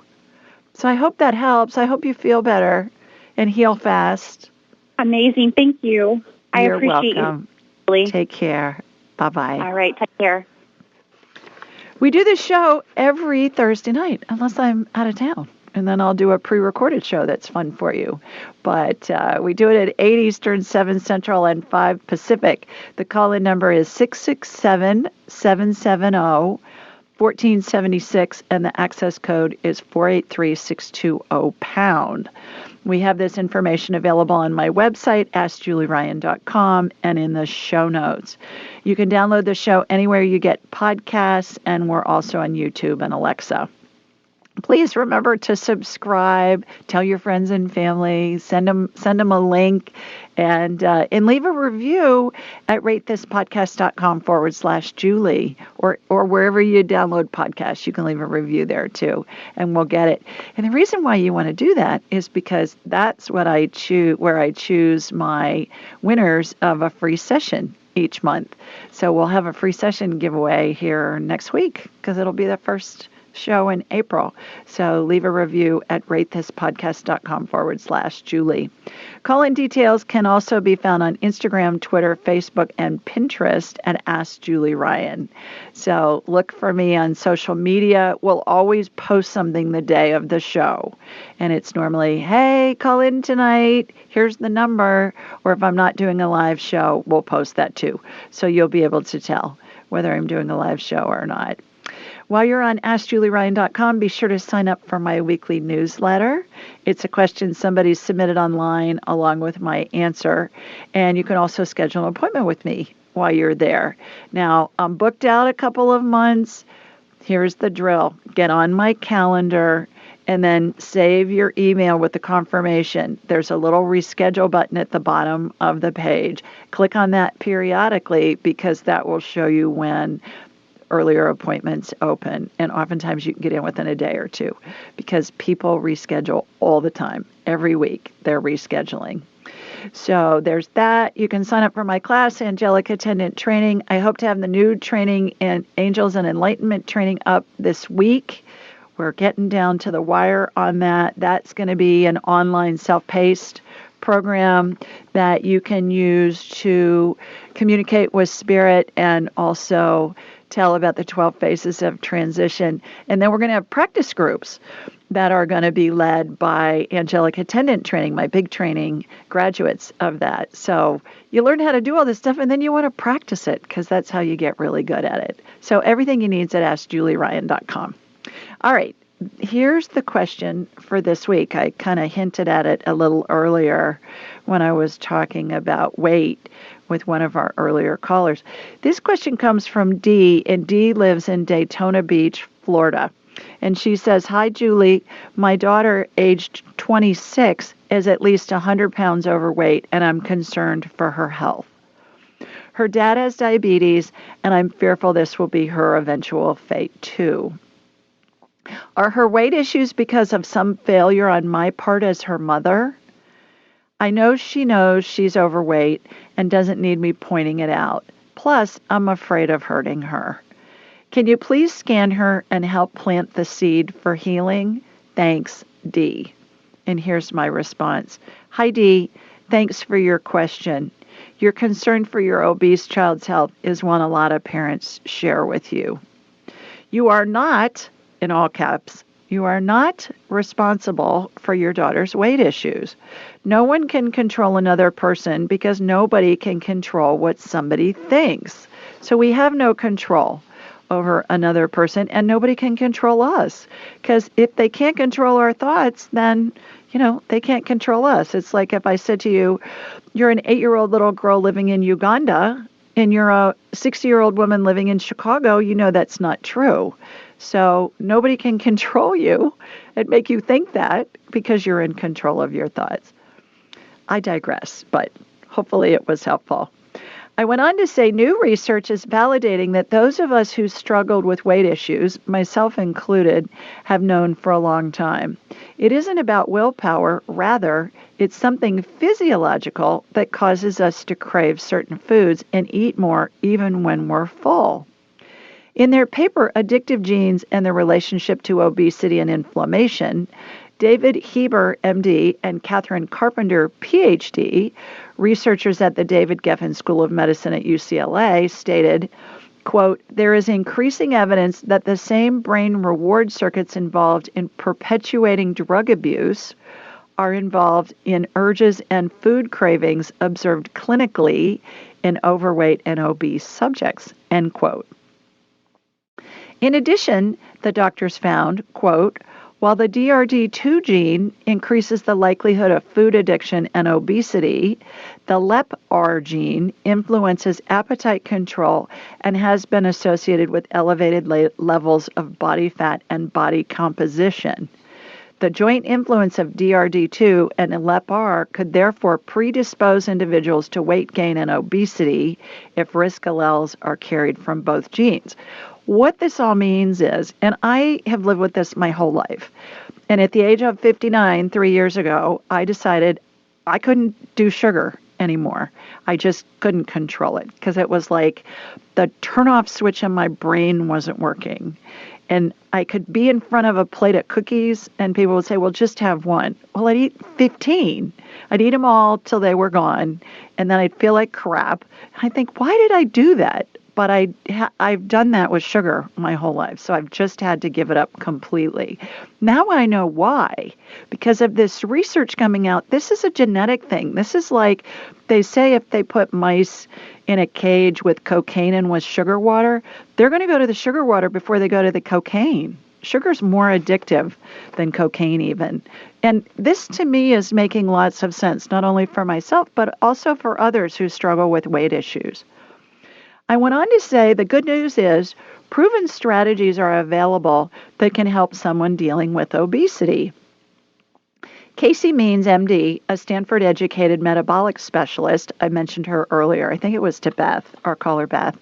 So I hope that helps. I hope you feel better and heal fast. Amazing. Thank you. You're I appreciate welcome. you. Really. Take care. Bye-bye. All right. Take care. We do this show every Thursday night, unless I'm out of town. And then I'll do a pre-recorded show that's fun for you. But we do it at 8 Eastern, 7 Central, and 5 Pacific. The call-in number is 667-770-1476, and the access code is 483620#. We have this information available on my website, AskJulieRyan.com, and in the show notes. You can download the show anywhere you get podcasts, and we're also on YouTube and Alexa. Please remember to subscribe, tell your friends and family, send them a link, and leave a review at ratethispodcast.com/Julie, or wherever you download podcasts. You can leave a review there too, and we'll get it. And the reason why you want to do that is because that's what I choose, where I choose my winners of a free session each month. So we'll have a free session giveaway here next week, because it'll be the first show in April. So leave a review at ratethispodcast.com/Julie. Call-in details can also be found on Instagram, Twitter, Facebook, and Pinterest at Ask Julie Ryan. So look for me on social media. We'll always post something the day of the show. And it's normally, hey, call in tonight. Here's the number. Or if I'm not doing a live show, we'll post that too. So you'll be able to tell whether I'm doing a live show or not. While you're on AskJulieRyan.com, be sure to sign up for my weekly newsletter. It's a question somebody submitted online along with my answer. And you can also schedule an appointment with me while you're there. Now, I'm booked out a couple of months. Here's the drill. Get on my calendar and then save your email with the confirmation. There's a little reschedule button at the bottom of the page. Click on that periodically, because that will show you when earlier appointments open, and oftentimes you can get in within a day or two because people reschedule all the time. Every week they're rescheduling. So there's that. You can sign up for my class, Angelic Attendant Training. I hope to have the new training in Angels and Enlightenment training up this week. We're getting down to the wire on that. That's going to be an online self-paced program that you can use to communicate with spirit and also tell about the 12 phases of transition. And then we're going to have practice groups that are going to be led by Angelic Attendant Training, my big training graduates of that. So you learn how to do all this stuff, and then you want to practice it because that's how you get really good at it. So everything you need is at AskJulieRyan.com. All right, here's the question for this week. I kind of hinted at it a little earlier when I was talking about weight with one of our earlier callers. This question comes from Dee, and Dee lives in Daytona Beach, Florida. And she says, "Hi, Julie. My daughter, aged 26, is at least 100 pounds overweight, and I'm concerned for her health. Her dad has diabetes, and I'm fearful this will be her eventual fate, too. Are her weight issues because of some failure on my part as her mother? I know she knows she's overweight and doesn't need me pointing it out. Plus, I'm afraid of hurting her. Can you please scan her and help plant the seed for healing? Thanks, Dee." And here's my response. Hi, Dee. Thanks for your question. Your concern for your obese child's health is one a lot of parents share with you. You are not, in all caps, you are not responsible for your daughter's weight issues. No one can control another person because nobody can control what somebody thinks. So we have no control over another person, and nobody can control us. Because if they can't control our thoughts, then, they can't control us. It's like if I said to you, you're an 8-year-old little girl living in Uganda, and you're a 60-year-old woman living in Chicago, that's not true. So nobody can control you and make you think that because you're in control of your thoughts. I digress, but hopefully it was helpful. I went on to say new research is validating that those of us who struggled with weight issues, myself included, have known for a long time. It isn't about willpower. Rather, it's something physiological that causes us to crave certain foods and eat more even when we're full. In their paper, Addictive Genes and the Relationship to Obesity and Inflammation, David Heber, MD, and Catherine Carpenter, PhD, researchers at the David Geffen School of Medicine at UCLA, stated, quote, "There is increasing evidence that the same brain reward circuits involved in perpetuating drug abuse are involved in urges and food cravings observed clinically in overweight and obese subjects," end quote. In addition, the doctors found, quote, "While the DRD2 gene increases the likelihood of food addiction and obesity, the LEPR gene influences appetite control and has been associated with elevated levels of body fat and body composition. The joint influence of DRD2 and LEPR could therefore predispose individuals to weight gain and obesity if risk alleles are carried from both genes." What this all means is, and I have lived with this my whole life, and at the age of 59, 3 years ago, I decided I couldn't do sugar anymore. I just couldn't control it because it was like the turn-off switch in my brain wasn't working. And I could be in front of a plate of cookies and people would say, well, just have one. Well, I'd eat 15. I'd eat them all till they were gone. And then I'd feel like crap. And I think, why did I do that? But I've done that with sugar my whole life, so I've just had to give it up completely. Now I know why. Because of this research coming out, this is a genetic thing. This is like they say if they put mice in a cage with cocaine and with sugar water, they're going to go to the sugar water before they go to the cocaine. Sugar's more addictive than cocaine even. And this to me is making lots of sense, not only for myself, but also for others who struggle with weight issues. I went on to say the good news is proven strategies are available that can help someone dealing with obesity. Casey Means, MD, a Stanford-educated metabolic specialist, I mentioned her earlier, I think it was to Beth, our caller Beth,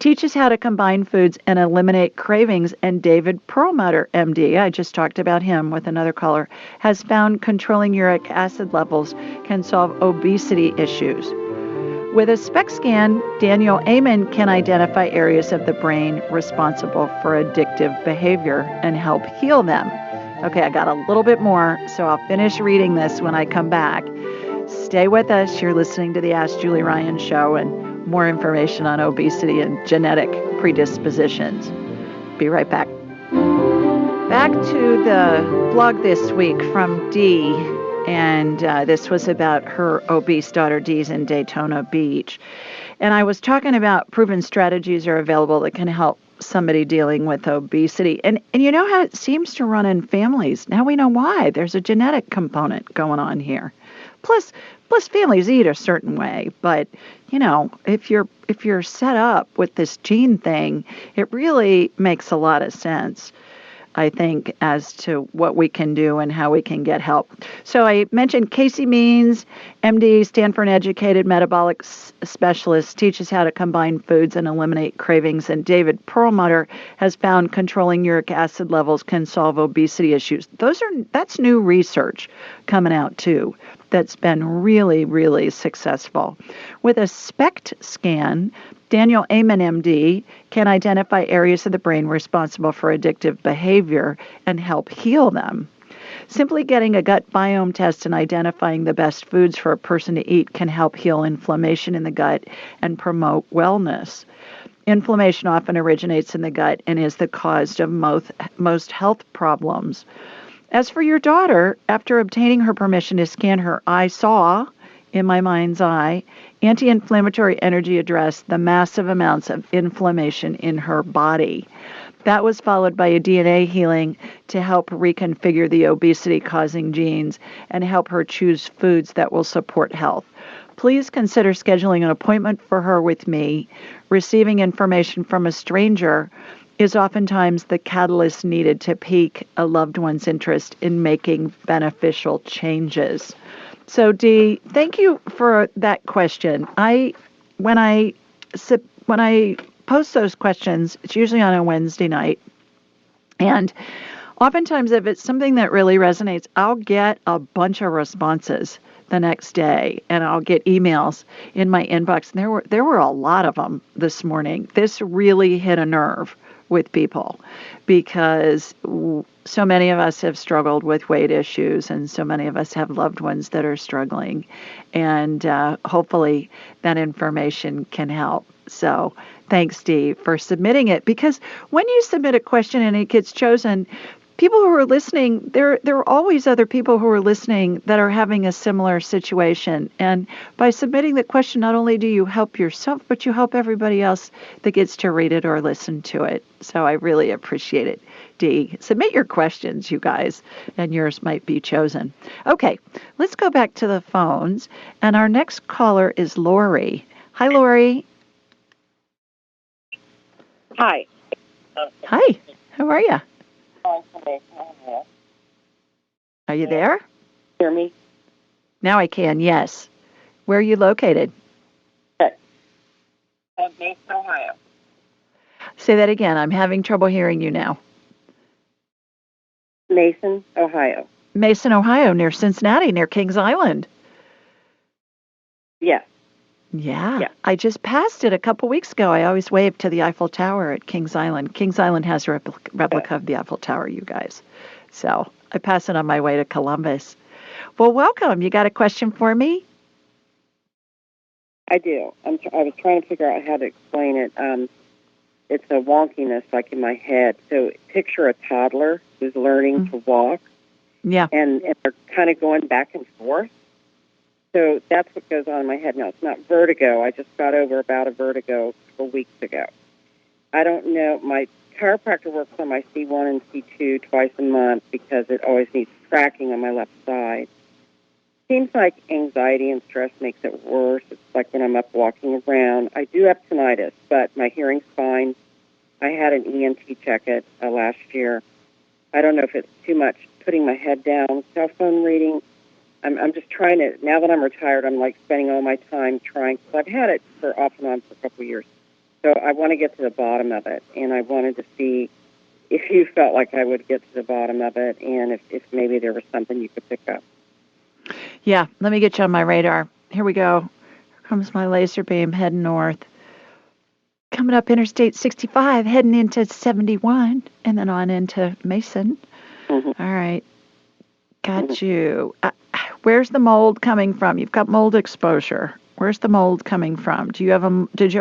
teaches how to combine foods and eliminate cravings. And David Perlmutter, MD, I just talked about him with another caller, has found controlling uric acid levels can solve obesity issues. With a SPECT scan, Daniel Amen can identify areas of the brain responsible for addictive behavior and help heal them. Okay, I got a little bit more, so I'll finish reading this when I come back. Stay with us. You're listening to the Ask Julie Ryan Show, and more information on obesity and genetic predispositions. Be right back. Back to the blog this week from Dee. And this was about her obese daughter Dee's in Daytona Beach. And I was talking about proven strategies are available that can help somebody dealing with obesity. And you know how it seems to run in families. Now we know why. There's a genetic component going on here. Plus families eat a certain way. But, you know, if you're set up with this gene thing, it really makes a lot of sense, I think, as to what we can do and how we can get help. So I mentioned Casey Means, MD, Stanford-educated metabolic specialist, teaches how to combine foods and eliminate cravings. And David Perlmutter has found controlling uric acid levels can solve obesity issues. That's new research coming out, too, that's been really, really successful. With a SPECT scan, Daniel Amen, MD, can identify areas of the brain responsible for addictive behavior and help heal them. Simply getting a gut biome test and identifying the best foods for a person to eat can help heal inflammation in the gut and promote wellness. Inflammation often originates in the gut and is the cause of most health problems. As for your daughter, after obtaining her permission to scan her, I saw, in my mind's eye, anti-inflammatory energy addressed the massive amounts of inflammation in her body. That was followed by a DNA healing to help reconfigure the obesity-causing genes and help her choose foods that will support health. Please consider scheduling an appointment for her with me. Receiving information from a stranger is oftentimes the catalyst needed to pique a loved one's interest in making beneficial changes. So, Dee, thank you for that question. When I post those questions, it's usually on a Wednesday night, and oftentimes if it's something that really resonates, I'll get a bunch of responses the next day, and I'll get emails in my inbox. And there were a lot of them this morning. This really hit a nerve with people because so many of us have struggled with weight issues, and so many of us have loved ones that are struggling, and hopefully that information can help. So thanks, Dee, for submitting it, because when you submit a question and it gets chosen, people who are listening, there are always other people who are listening that are having a similar situation. And by submitting the question, not only do you help yourself, but you help everybody else that gets to read it or listen to it. So I really appreciate it, Dee. Submit your questions, you guys, and yours might be chosen. Okay, let's go back to the phones. And our next caller is Lori. Hi, Lori. Hi. Hi. How are you? Are you there? Hear me? Now I can, yes. Where are you located? Mason, Ohio. Say that again. I'm having trouble hearing you now. Mason, Ohio. Mason, Ohio, near Cincinnati, near Kings Island. Yes. Yeah. I just passed it a couple weeks ago. I always wave to the Eiffel Tower at Kings Island. Kings Island has a replica of the Eiffel Tower, you guys. So I pass it on my way to Columbus. Well, welcome. You got a question for me? I do. I was trying to figure out how to explain it. It's a wonkiness like in my head. So picture a toddler who's learning to walk. Yeah. And they're kind of going back and forth. So that's what goes on in my head now. It's not vertigo. I just got over about a vertigo a couple weeks ago. I don't know. My chiropractor works on my C1 and C2 twice a month because it always needs tracking on my left side. Seems like anxiety and stress makes it worse. It's like when I'm up walking around. I do have tinnitus, but my hearing's fine. I had an ENT check it last year. I don't know if it's too much putting my head down, cell phone reading. I'm just trying to, now that I'm retired, I'm like spending all my time trying, because I've had it for off and on for a couple of years. So I want to get to the bottom of it, and I wanted to see if you felt like I would get to the bottom of it, and if maybe there was something you could pick up. Yeah, let me get you on my radar. Here we go. Here comes my laser beam heading north. Coming up Interstate 65, heading into 71, and then on into Mason. Mm-hmm. All right. Got you. Where's the mold coming from? You've got mold exposure. Where's the mold coming from? Did you have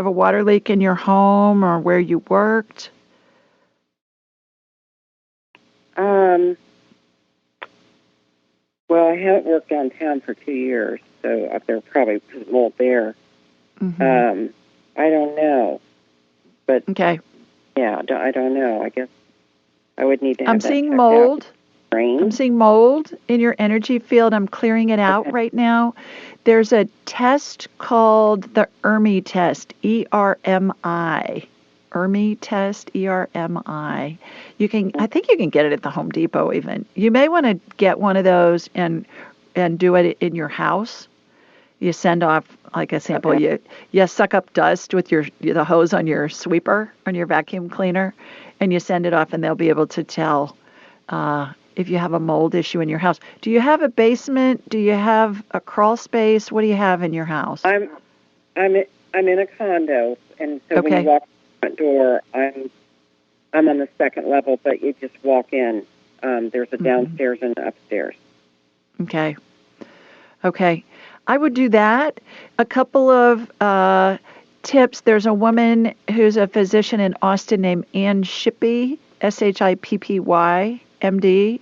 a water leak in your home or where you worked? Well, I haven't worked downtown for 2 years, so there probably was mold there. Mm-hmm. I don't know, but okay. Yeah, I don't know. I guess I would need to have I'm that seeing checked mold. out. I'm seeing mold in your energy field. I'm clearing it out right now. There's a test called the ERMI test, ERMI. ERMI test, ERMI. I think you can get it at the Home Depot even. You may want to get one of those and do it in your house. You send off like a sample. Okay. You suck up dust with the hose on your sweeper, on your vacuum cleaner, and you send it off, and they'll be able to tell if you have a mold issue in your house. Do you have a basement? Do you have a crawl space? What do you have in your house? I'm in a condo, and so when you walk in the front door, I'm on the second level, but you just walk in. There's a downstairs and an upstairs. Okay. I would do that. A couple of tips. There's a woman who's a physician in Austin named Ann Shippey, Shippy, MD.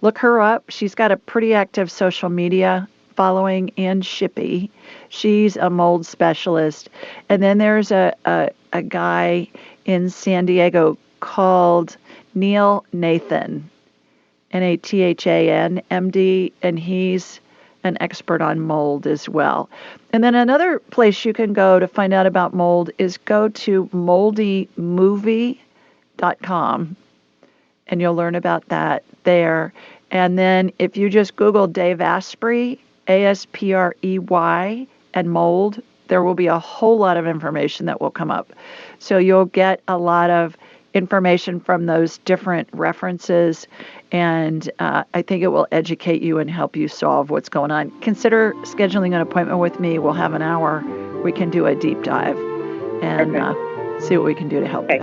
Look her up. She's got a pretty active social media following, Ann Shippey. She's a mold specialist. And then there's a guy in San Diego called Neil Nathan, Nathan, MD, and he's an expert on mold as well. And then another place you can go to find out about mold is go to moldymovie.com, and you'll learn about that there. And then if you just Google Dave Asprey, Asprey, and mold, there will be a whole lot of information that will come up. So you'll get a lot of information from those different references, and I think it will educate you and help you solve what's going on. Consider scheduling an appointment with me. We'll have an hour. We can do a deep dive and see what we can do to help you.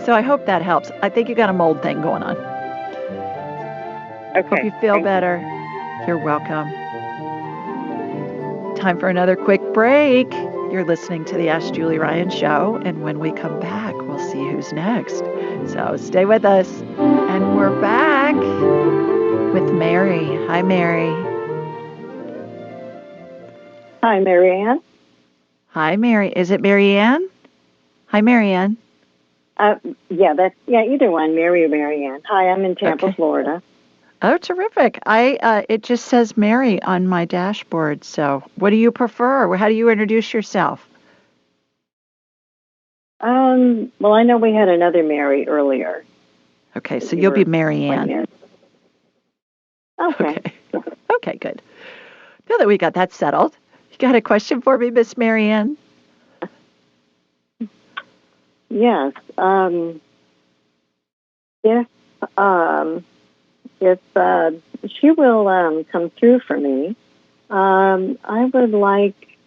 So I hope that helps. I think you got a mold thing going on. Hope you feel better. You're welcome. Time for another quick break. You're listening to the Ask Julie Ryan Show, and when we come back, we'll see who's next. So stay with us. And we're back with Mary. Hi, Mary. Hi, Mary Ann. Hi, Mary. Is it Mary Ann? Hi, Mary Ann. Either one, Mary or Mary Ann. Hi, I'm in Tampa, Florida. Oh, terrific. It just says Mary on my dashboard. So what do you prefer? How do you introduce yourself? Well, I know we had another Mary earlier. Okay, so you'll be Mary Ann. Okay, good. Now that we got that settled, you got a question for me, Miss Mary Ann? Yes. If she will come through for me, I would like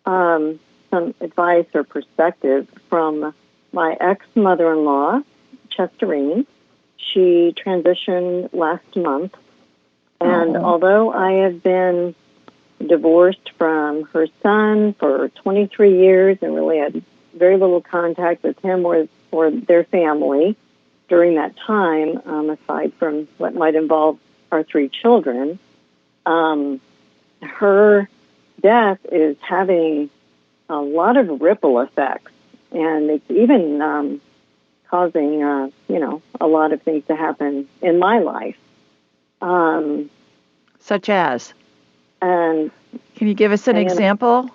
some advice or perspective from my ex-mother-in-law, Chesterine. She transitioned last month, and although I have been divorced from her son for 23 years and really had very little contact with him or their family during that time, aside from what might involve our 3 children, her death is having a lot of ripple effects, and it's even causing, a lot of things to happen in my life. Such as? And can you give us an example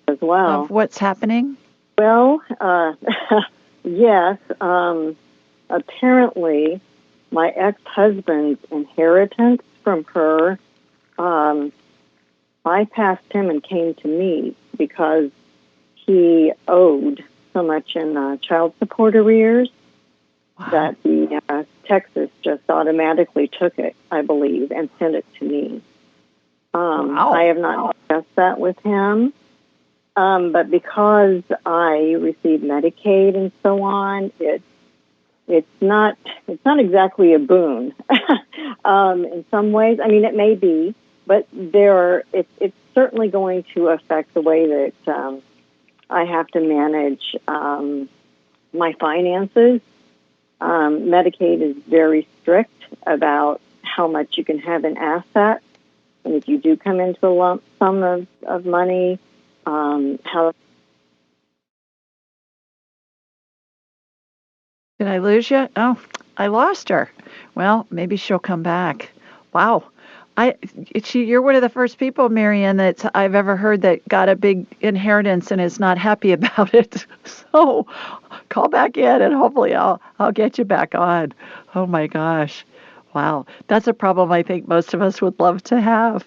as well of what's happening? Well, yes. Apparently, my ex-husband's inheritance from her bypassed him and came to me because he owed so much in child support arrears that the Texas just automatically took it, I believe, and sent it to me. I have not discussed that with him, but because I receive Medicaid and so on, it's not exactly a boon in some ways. I mean, it may be, but it's certainly going to affect the way that I have to manage my finances. Medicaid is very strict about how much you can have in assets, and if you do come into a lump sum of money, how. Did I lose you? Oh, I lost her. Well, maybe she'll come back. Wow. You're one of the first people, Marianne, that I've ever heard that got a big inheritance and is not happy about it. So call back in and hopefully I'll get you back on. Oh my gosh. Wow. That's a problem I think most of us would love to have.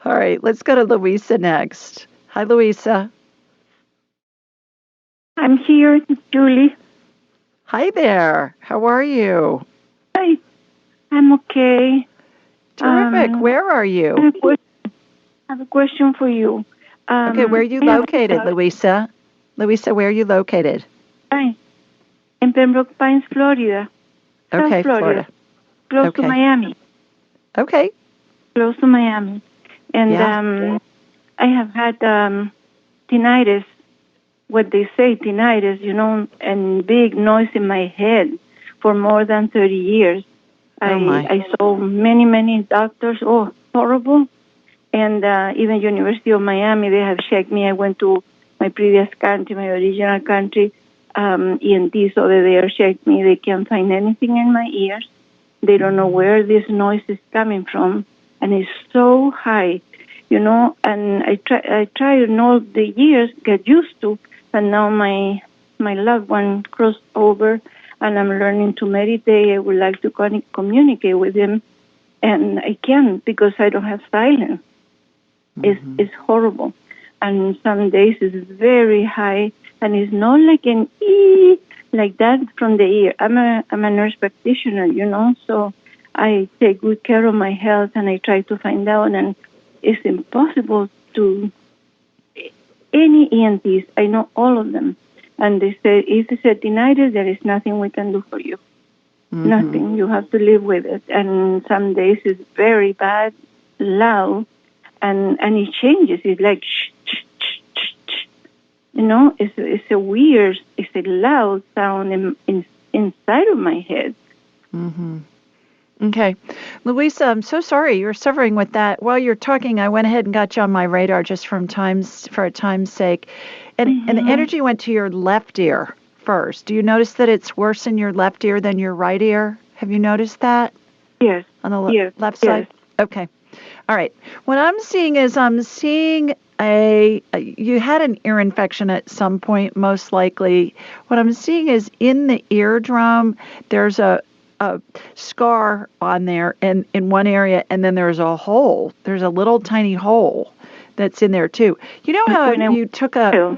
All right, let's go to Louisa next. Hi, Louisa. I'm here, Julie. Hi there. How are you? Hi. I'm okay. Terrific. Where are you? I have a question for you. Okay, where are you located, Louisa? Louisa, where are you located? Hi. In Pembroke Pines, Florida. Okay, South Florida. Close to Miami. Okay. Close to Miami. And I have had tinnitus, what they say, tinnitus, and big noise in my head for more than 30 years. I saw many doctors. Oh, horrible. And even University of Miami, they have checked me. I went to my previous country, my original country. ENTs over there checked me. They can't find anything in my ears. They don't know where this noise is coming from. And it's so high, and I try all the years, get used to, and now my loved one crossed over, and I'm learning to meditate. I would like to communicate with him, and I can't because I don't have silence. It's horrible, and some days it's very high, and it's not like an ee like that from the ear. I'm a nurse practitioner, so I take good care of my health, and I try to find out, and it's impossible to any ENTs. I know all of them. And they say, if it's a tinnitus, there is nothing we can do for you. Nothing. You have to live with it. And some days it's very bad, loud, and it changes. It's like, shh, shh, shh, shh, shh. It's a weird, it's a loud sound inside of my head. Okay. Louisa, I'm so sorry you're suffering with that. While you're talking, I went ahead and got you on my radar just for time's sake. And the energy went to your left ear first. Do you notice that it's worse in your left ear than your right ear? Have you noticed that? Yes. On the left side? Okay. All right. What I'm seeing is you had an ear infection at some point, most likely. What I'm seeing is in the eardrum, there's a scar on there and in one area, and then there's a hole. There's a little tiny hole that's in there too. You know how you took a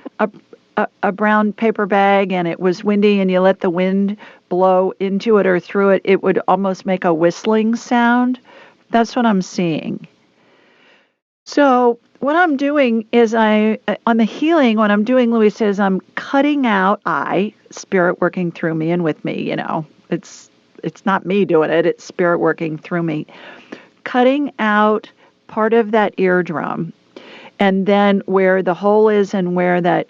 brown paper bag and it was windy and you let the wind blow into it or through it, it would almost make a whistling sound? That's what I'm seeing. So what I'm doing is on the healing, what I'm doing, Louisa, is I'm cutting out spirit working through me and with me, It's not me doing it. It's spirit working through me. Cutting out part of that eardrum, and then where the hole is and where the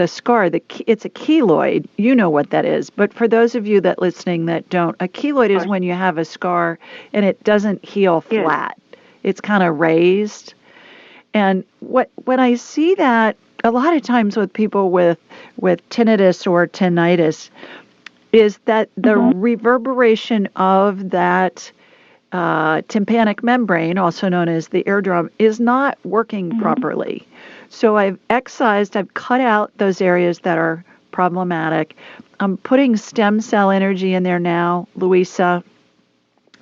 scar, it's a keloid. You know what that is. But for those of you that listening that don't, a keloid is when you have a scar and it doesn't heal flat. It's kind of raised. And when I see that, a lot of times with people with tinnitus or tinnitus, is that the reverberation of that tympanic membrane, also known as the eardrum, is not working properly. So I've cut out those areas that are problematic. I'm putting stem cell energy in there now, Louisa.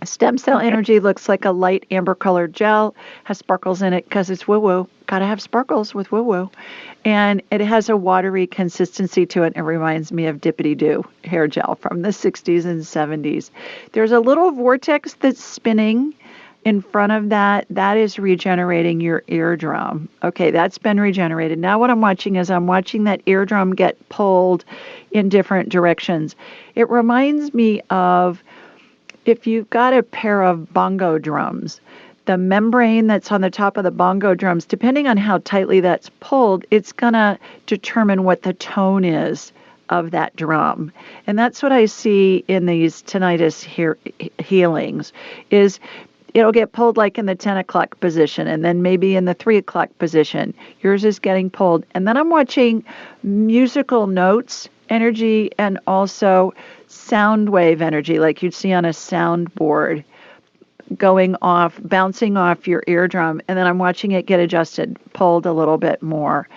Stem cell energy looks like a light amber-colored gel, has sparkles in it because it's woo-woo, got to have sparkles with woo-woo. And it has a watery consistency to it. It reminds me of Dippity-Doo hair gel from the 60s and 70s. There's a little vortex that's spinning in front of that. That is regenerating your eardrum. Okay, that's been regenerated. Now what I'm watching is I'm watching that eardrum get pulled in different directions. It reminds me of if you've got a pair of bongo drums, the membrane that's on the top of the bongo drums, depending on how tightly that's pulled, it's going to determine what the tone is of that drum. And that's what I see in these tinnitus healings is it'll get pulled like in the 10 o'clock position and then maybe in the 3 o'clock position. Yours is getting pulled. And then I'm watching musical notes, energy, and also sound wave energy like you'd see on a soundboard going off, bouncing off your eardrum, and then I'm watching it get adjusted, pulled a little bit more.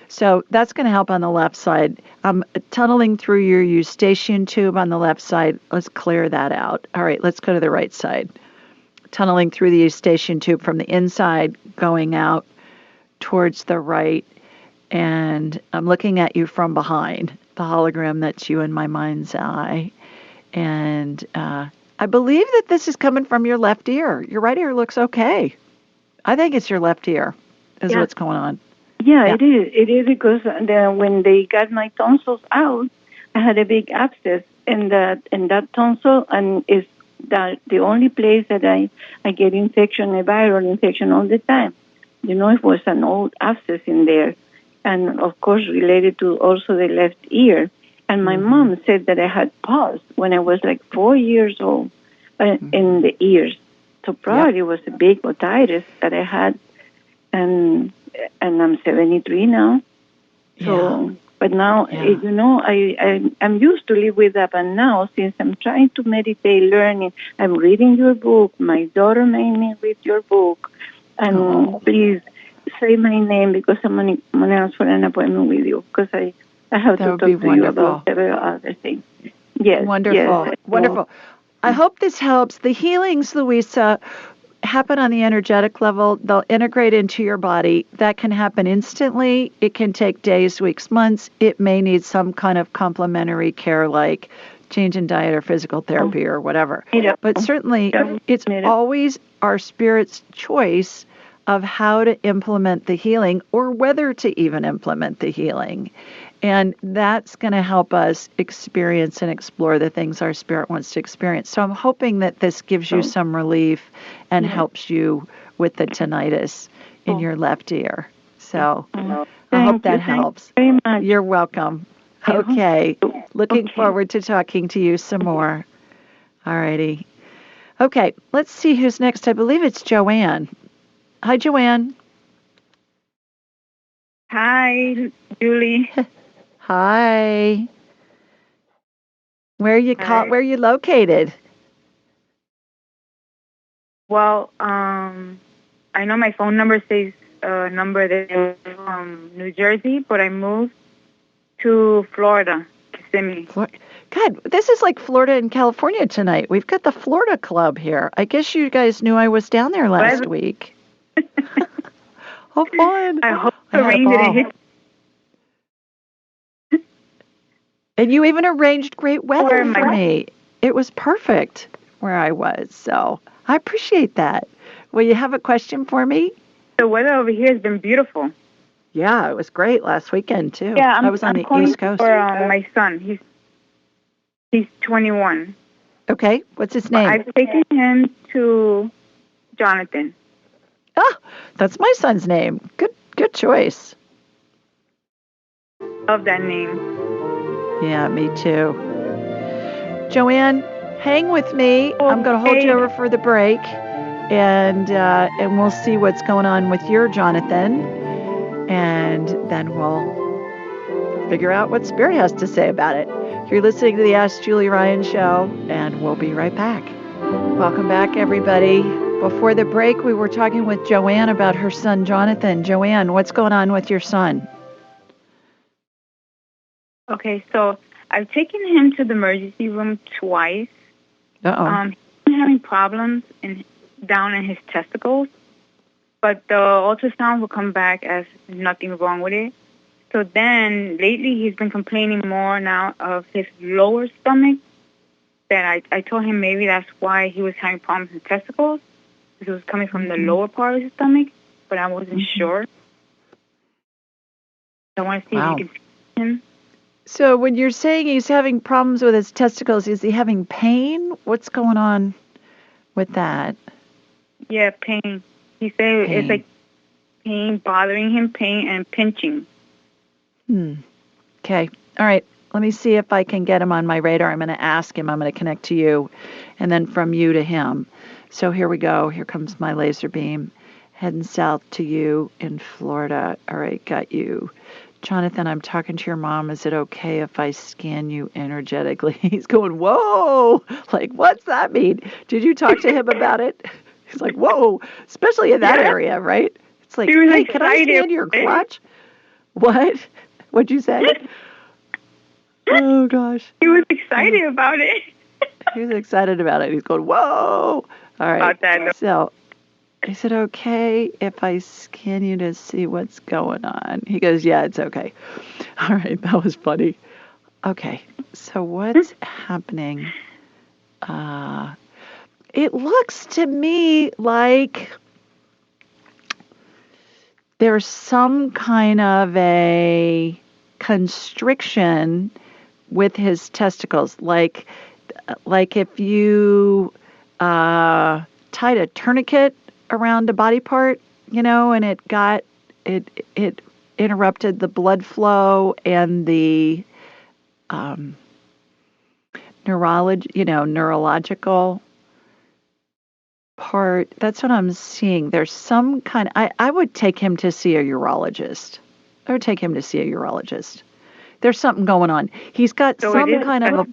So that's going to help on the left side. I'm tunneling through your eustachian tube on the left side. Let's clear that out. All right, let's go to the right side. Tunneling through the eustachian tube from the inside, going out towards the right, and I'm looking at you from behind, the hologram that's you in my mind's eye. And I believe that this is coming from your left ear. Your right ear looks okay. I think it's your left ear is what's going on. Yeah, it is. It is because when they got my tonsils out, I had a big abscess in that tonsil, and it's the only place that I get infection, a viral infection all the time. You know, it was an old abscess in there, and of course related to also the left ear. And my mom said that I had pus when I was like 4 years old in the ears. So probably it was a big otitis that I had, and I'm 73 now. So, but now, you know, I'm used to live with that, but now since I'm trying to meditate, learning, I'm reading your book. My daughter made me read your book, and please say my name because I'm going to ask for an appointment with you because I have to talk to you about several other things. Yes. Wonderful. Yes. Wonderful. I hope this helps. The healings, Louisa, happen on the energetic level. They'll integrate into your body. That can happen instantly. It can take days, weeks, months. It may need some kind of complementary care like change in diet or physical therapy or whatever. But certainly it's always our spirit's choice of how to implement the healing or whether to even implement the healing. And that's going to help us experience and explore the things our spirit wants to experience. So I'm hoping that this gives you some relief and helps you with the tinnitus in your left ear. So I hope that helps. Thank you very much. You're welcome. Okay. Looking forward to talking to you some more. All righty. Okay, let's see who's next. I believe it's Joanne. Hi, Joanne. Hi, Julie. Hi. Where are you located? Well, I know my phone number says number there from New Jersey, but I moved to Florida, Kissimmee. God, this is like Florida and California tonight. We've got the Florida Club here. I guess you guys knew I was down there last week. How fun. I hope the rain didn't hit. And you even arranged great weather for me. It was perfect where I was, so I appreciate that. Will you have a question for me? The weather over here has been beautiful. Yeah, it was great last weekend, too. Yeah, I was on the East Coast. For my son. He's 21. Okay, what's his name? I've taken him to Jonathan. Oh, that's my son's name. Good choice. Love that name. Yeah, me too. Joanne, hang with me. Okay. I'm going to hold you over for the break, and we'll see what's going on with your Jonathan, and then we'll figure out what Spirit has to say about it. You're listening to the Ask Julie Ryan Show, and we'll be right back. Welcome back, everybody. Before the break, we were talking with Joanne about her son, Jonathan. Joanne, what's going on with your son? Okay, so I've taken him to the emergency room twice. Uh-oh. He's been having problems down in his testicles, but the ultrasound will come back as nothing wrong with it. So then lately he's been complaining more now of his lower stomach. That I told him maybe that's why he was having problems with testicles, because it was coming from the lower part of his stomach, but I wasn't sure. I want to see if you can see him. So when you're saying he's having problems with his testicles, is he having pain? What's going on with that? Yeah, pain. He said it's like pain bothering him, pain and pinching. Okay. All right. Let me see if I can get him on my radar. I'm going to ask him. I'm going to connect to you, and then from you to him. So here we go. Here comes my laser beam. Heading south to you in Florida. All right. Got you. Jonathan, I'm talking to your mom. Is it okay if I scan you energetically? He's going, whoa. Like, what's that mean? Did you talk to him about it? He's like, whoa. Especially in that area, right? It's like, hey, can I scan your crotch? What? What'd you say? Oh, gosh. He was excited about it. He was excited about it. He's going, whoa. All right. So, is it okay if I scan you to see what's going on? He goes, yeah, it's okay. All right. That was funny. Okay. So, what's happening? It looks to me like there's some kind of a constriction with his testicles, like if you tied a tourniquet around a body part, and it interrupted the blood flow and the neurological part. That's what I'm seeing. There's some kind. I would take him to see a urologist. There's something going on. He's got some kind of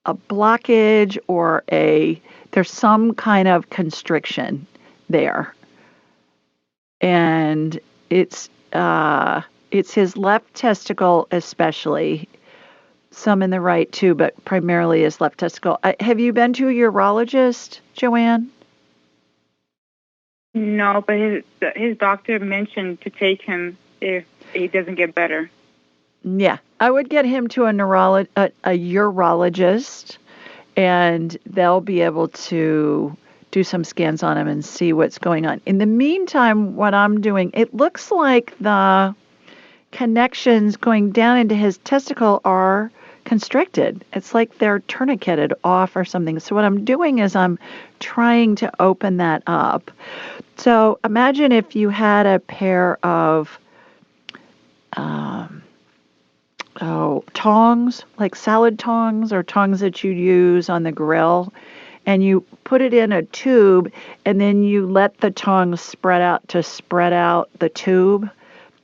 a blockage or there's some kind of constriction there. And it's his left testicle especially, some in the right too, but primarily his left testicle. Have you been to a urologist, Joanne? No, but his doctor mentioned to take him if he doesn't get better. Yeah, I would get him to a urologist, and they'll be able to do some scans on him and see what's going on. In the meantime, what I'm doing, it looks like the connections going down into his testicle are constricted. It's like they're tourniqueted off or something. So what I'm doing is I'm trying to open that up. So imagine if you had a pair of tongs, like salad tongs or tongs that you use on the grill, and you put it in a tube, and then you let the tongs spread out the tube.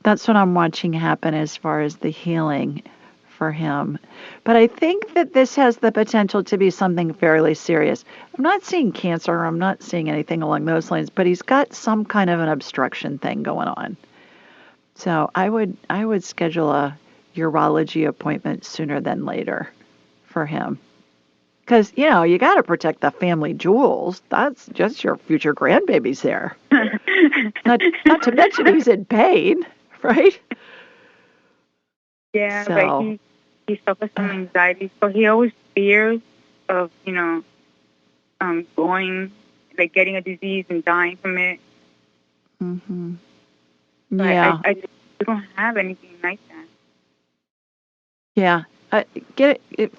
That's what I'm watching happen as far as the healing for him. But I think that this has the potential to be something fairly serious. I'm not seeing cancer. I'm not seeing anything along those lines, but he's got some kind of an obstruction thing going on. So I would schedule a urology appointment sooner than later for him. Because, you got to protect the family jewels. That's just your future grandbabies there. not to mention he's in pain, right? Yeah, but he suffers from anxiety, so he always fears of, getting a disease and dying from it. Mm-hmm. Yeah. I don't have anything like that. Yeah.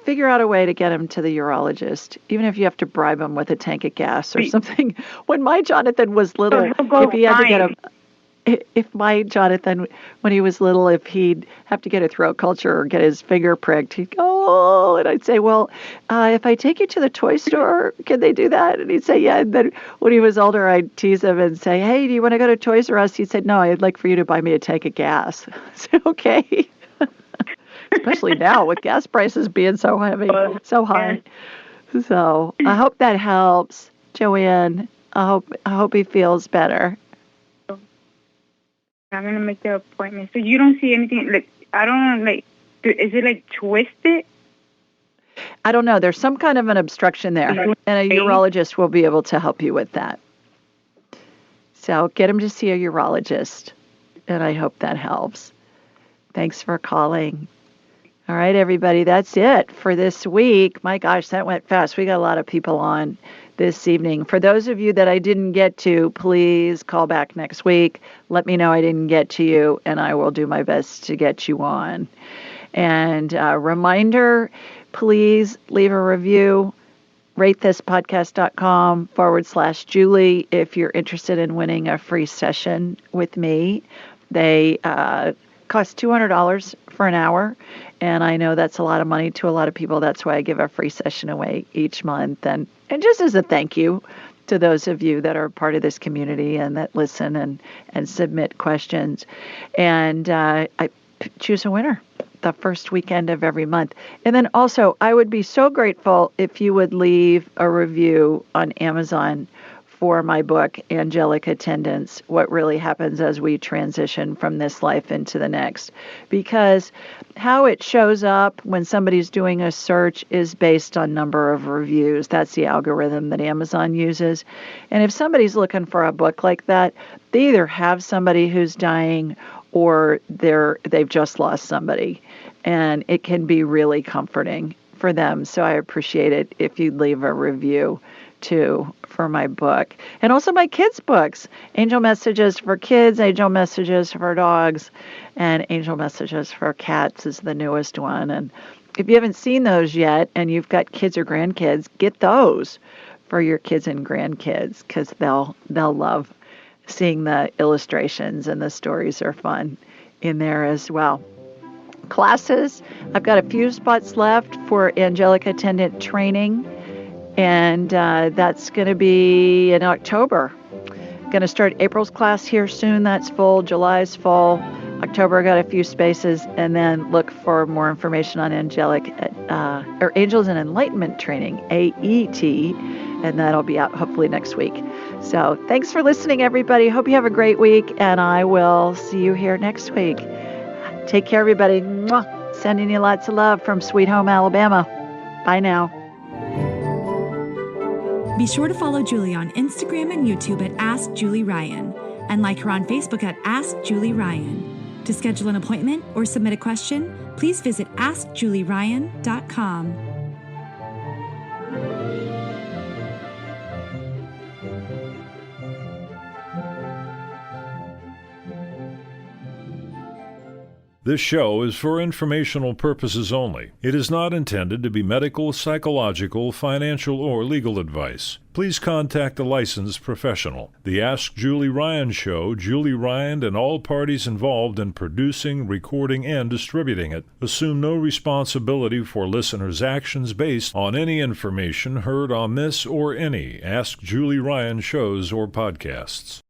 Figure out a way to get him to the urologist, even if you have to bribe him with a tank of gas or something. When my Jonathan was little, if he had to get if my Jonathan, when he was little, if he'd have to get a throat culture or get his finger pricked, he'd go, oh, and I'd say, well, if I take you to the toy store, can they do that? And he'd say, yeah. And then when he was older, I'd tease him and say, hey, do you want to go to Toys R Us? He'd say, no, I'd like for you to buy me a tank of gas. I said, okay. Especially now with gas prices being so high. So I hope that helps, Joanne. I hope he feels better. I'm going to make the appointment. So you don't see anything, I don't know, is it twisted? I don't know. There's some kind of an obstruction there, and a urologist will be able to help you with that. So get him to see a urologist, and I hope that helps. Thanks for calling. All right, everybody, that's it for this week. My gosh, that went fast. We got a lot of people on this evening. For those of you that I didn't get to, please call back next week. Let me know I didn't get to you, and I will do my best to get you on. And reminder, please leave a review. ratethispodcast.com/Julie if you're interested in winning a free session with me. They cost $200 for an hour, and I know that's a lot of money to a lot of people. That's why I give a free session away each month. And just as a thank you to those of you that are part of this community and that listen and submit questions. And I choose a winner the first weekend of every month. And then also, I would be so grateful if you would leave a review on Amazon for my book, Angelic Attendants, What Really Happens as We Transition from This Life into the Next. Because how it shows up when somebody's doing a search is based on number of reviews. That's the algorithm that Amazon uses. And if somebody's looking for a book like that, they either have somebody who's dying or they've just lost somebody. And it can be really comforting for them. So I appreciate it if you'd leave a review too for my book. And also my kids' books. Angel Messages for Kids, Angel Messages for Dogs, and Angel Messages for Cats is the newest one. And if you haven't seen those yet and you've got kids or grandkids, get those for your kids and grandkids because they'll love seeing the illustrations, and the stories are fun in there as well. Classes, I've got a few spots left for Angelic Attendant training, and that's going to be in October. Going to start April's class here soon. That's full. July's full. October, got a few spaces, and then look for more information on Angelic or Angels and Enlightenment Training, AET, and that'll be out hopefully next week. So thanks for listening, everybody. Hope you have a great week, and I will see you here next week. Take care, everybody. Mwah. Sending you lots of love from Sweet Home, Alabama. Bye now. Be sure to follow Julie on Instagram and YouTube at Ask Julie Ryan, and like her on Facebook at Ask Julie Ryan. To schedule an appointment or submit a question, please visit AskJulieRyan.com. This show is for informational purposes only. It is not intended to be medical, psychological, financial, or legal advice. Please contact a licensed professional. The Ask Julie Ryan Show, Julie Ryan and all parties involved in producing, recording, and distributing it assume no responsibility for listeners' actions based on any information heard on this or any Ask Julie Ryan shows or podcasts.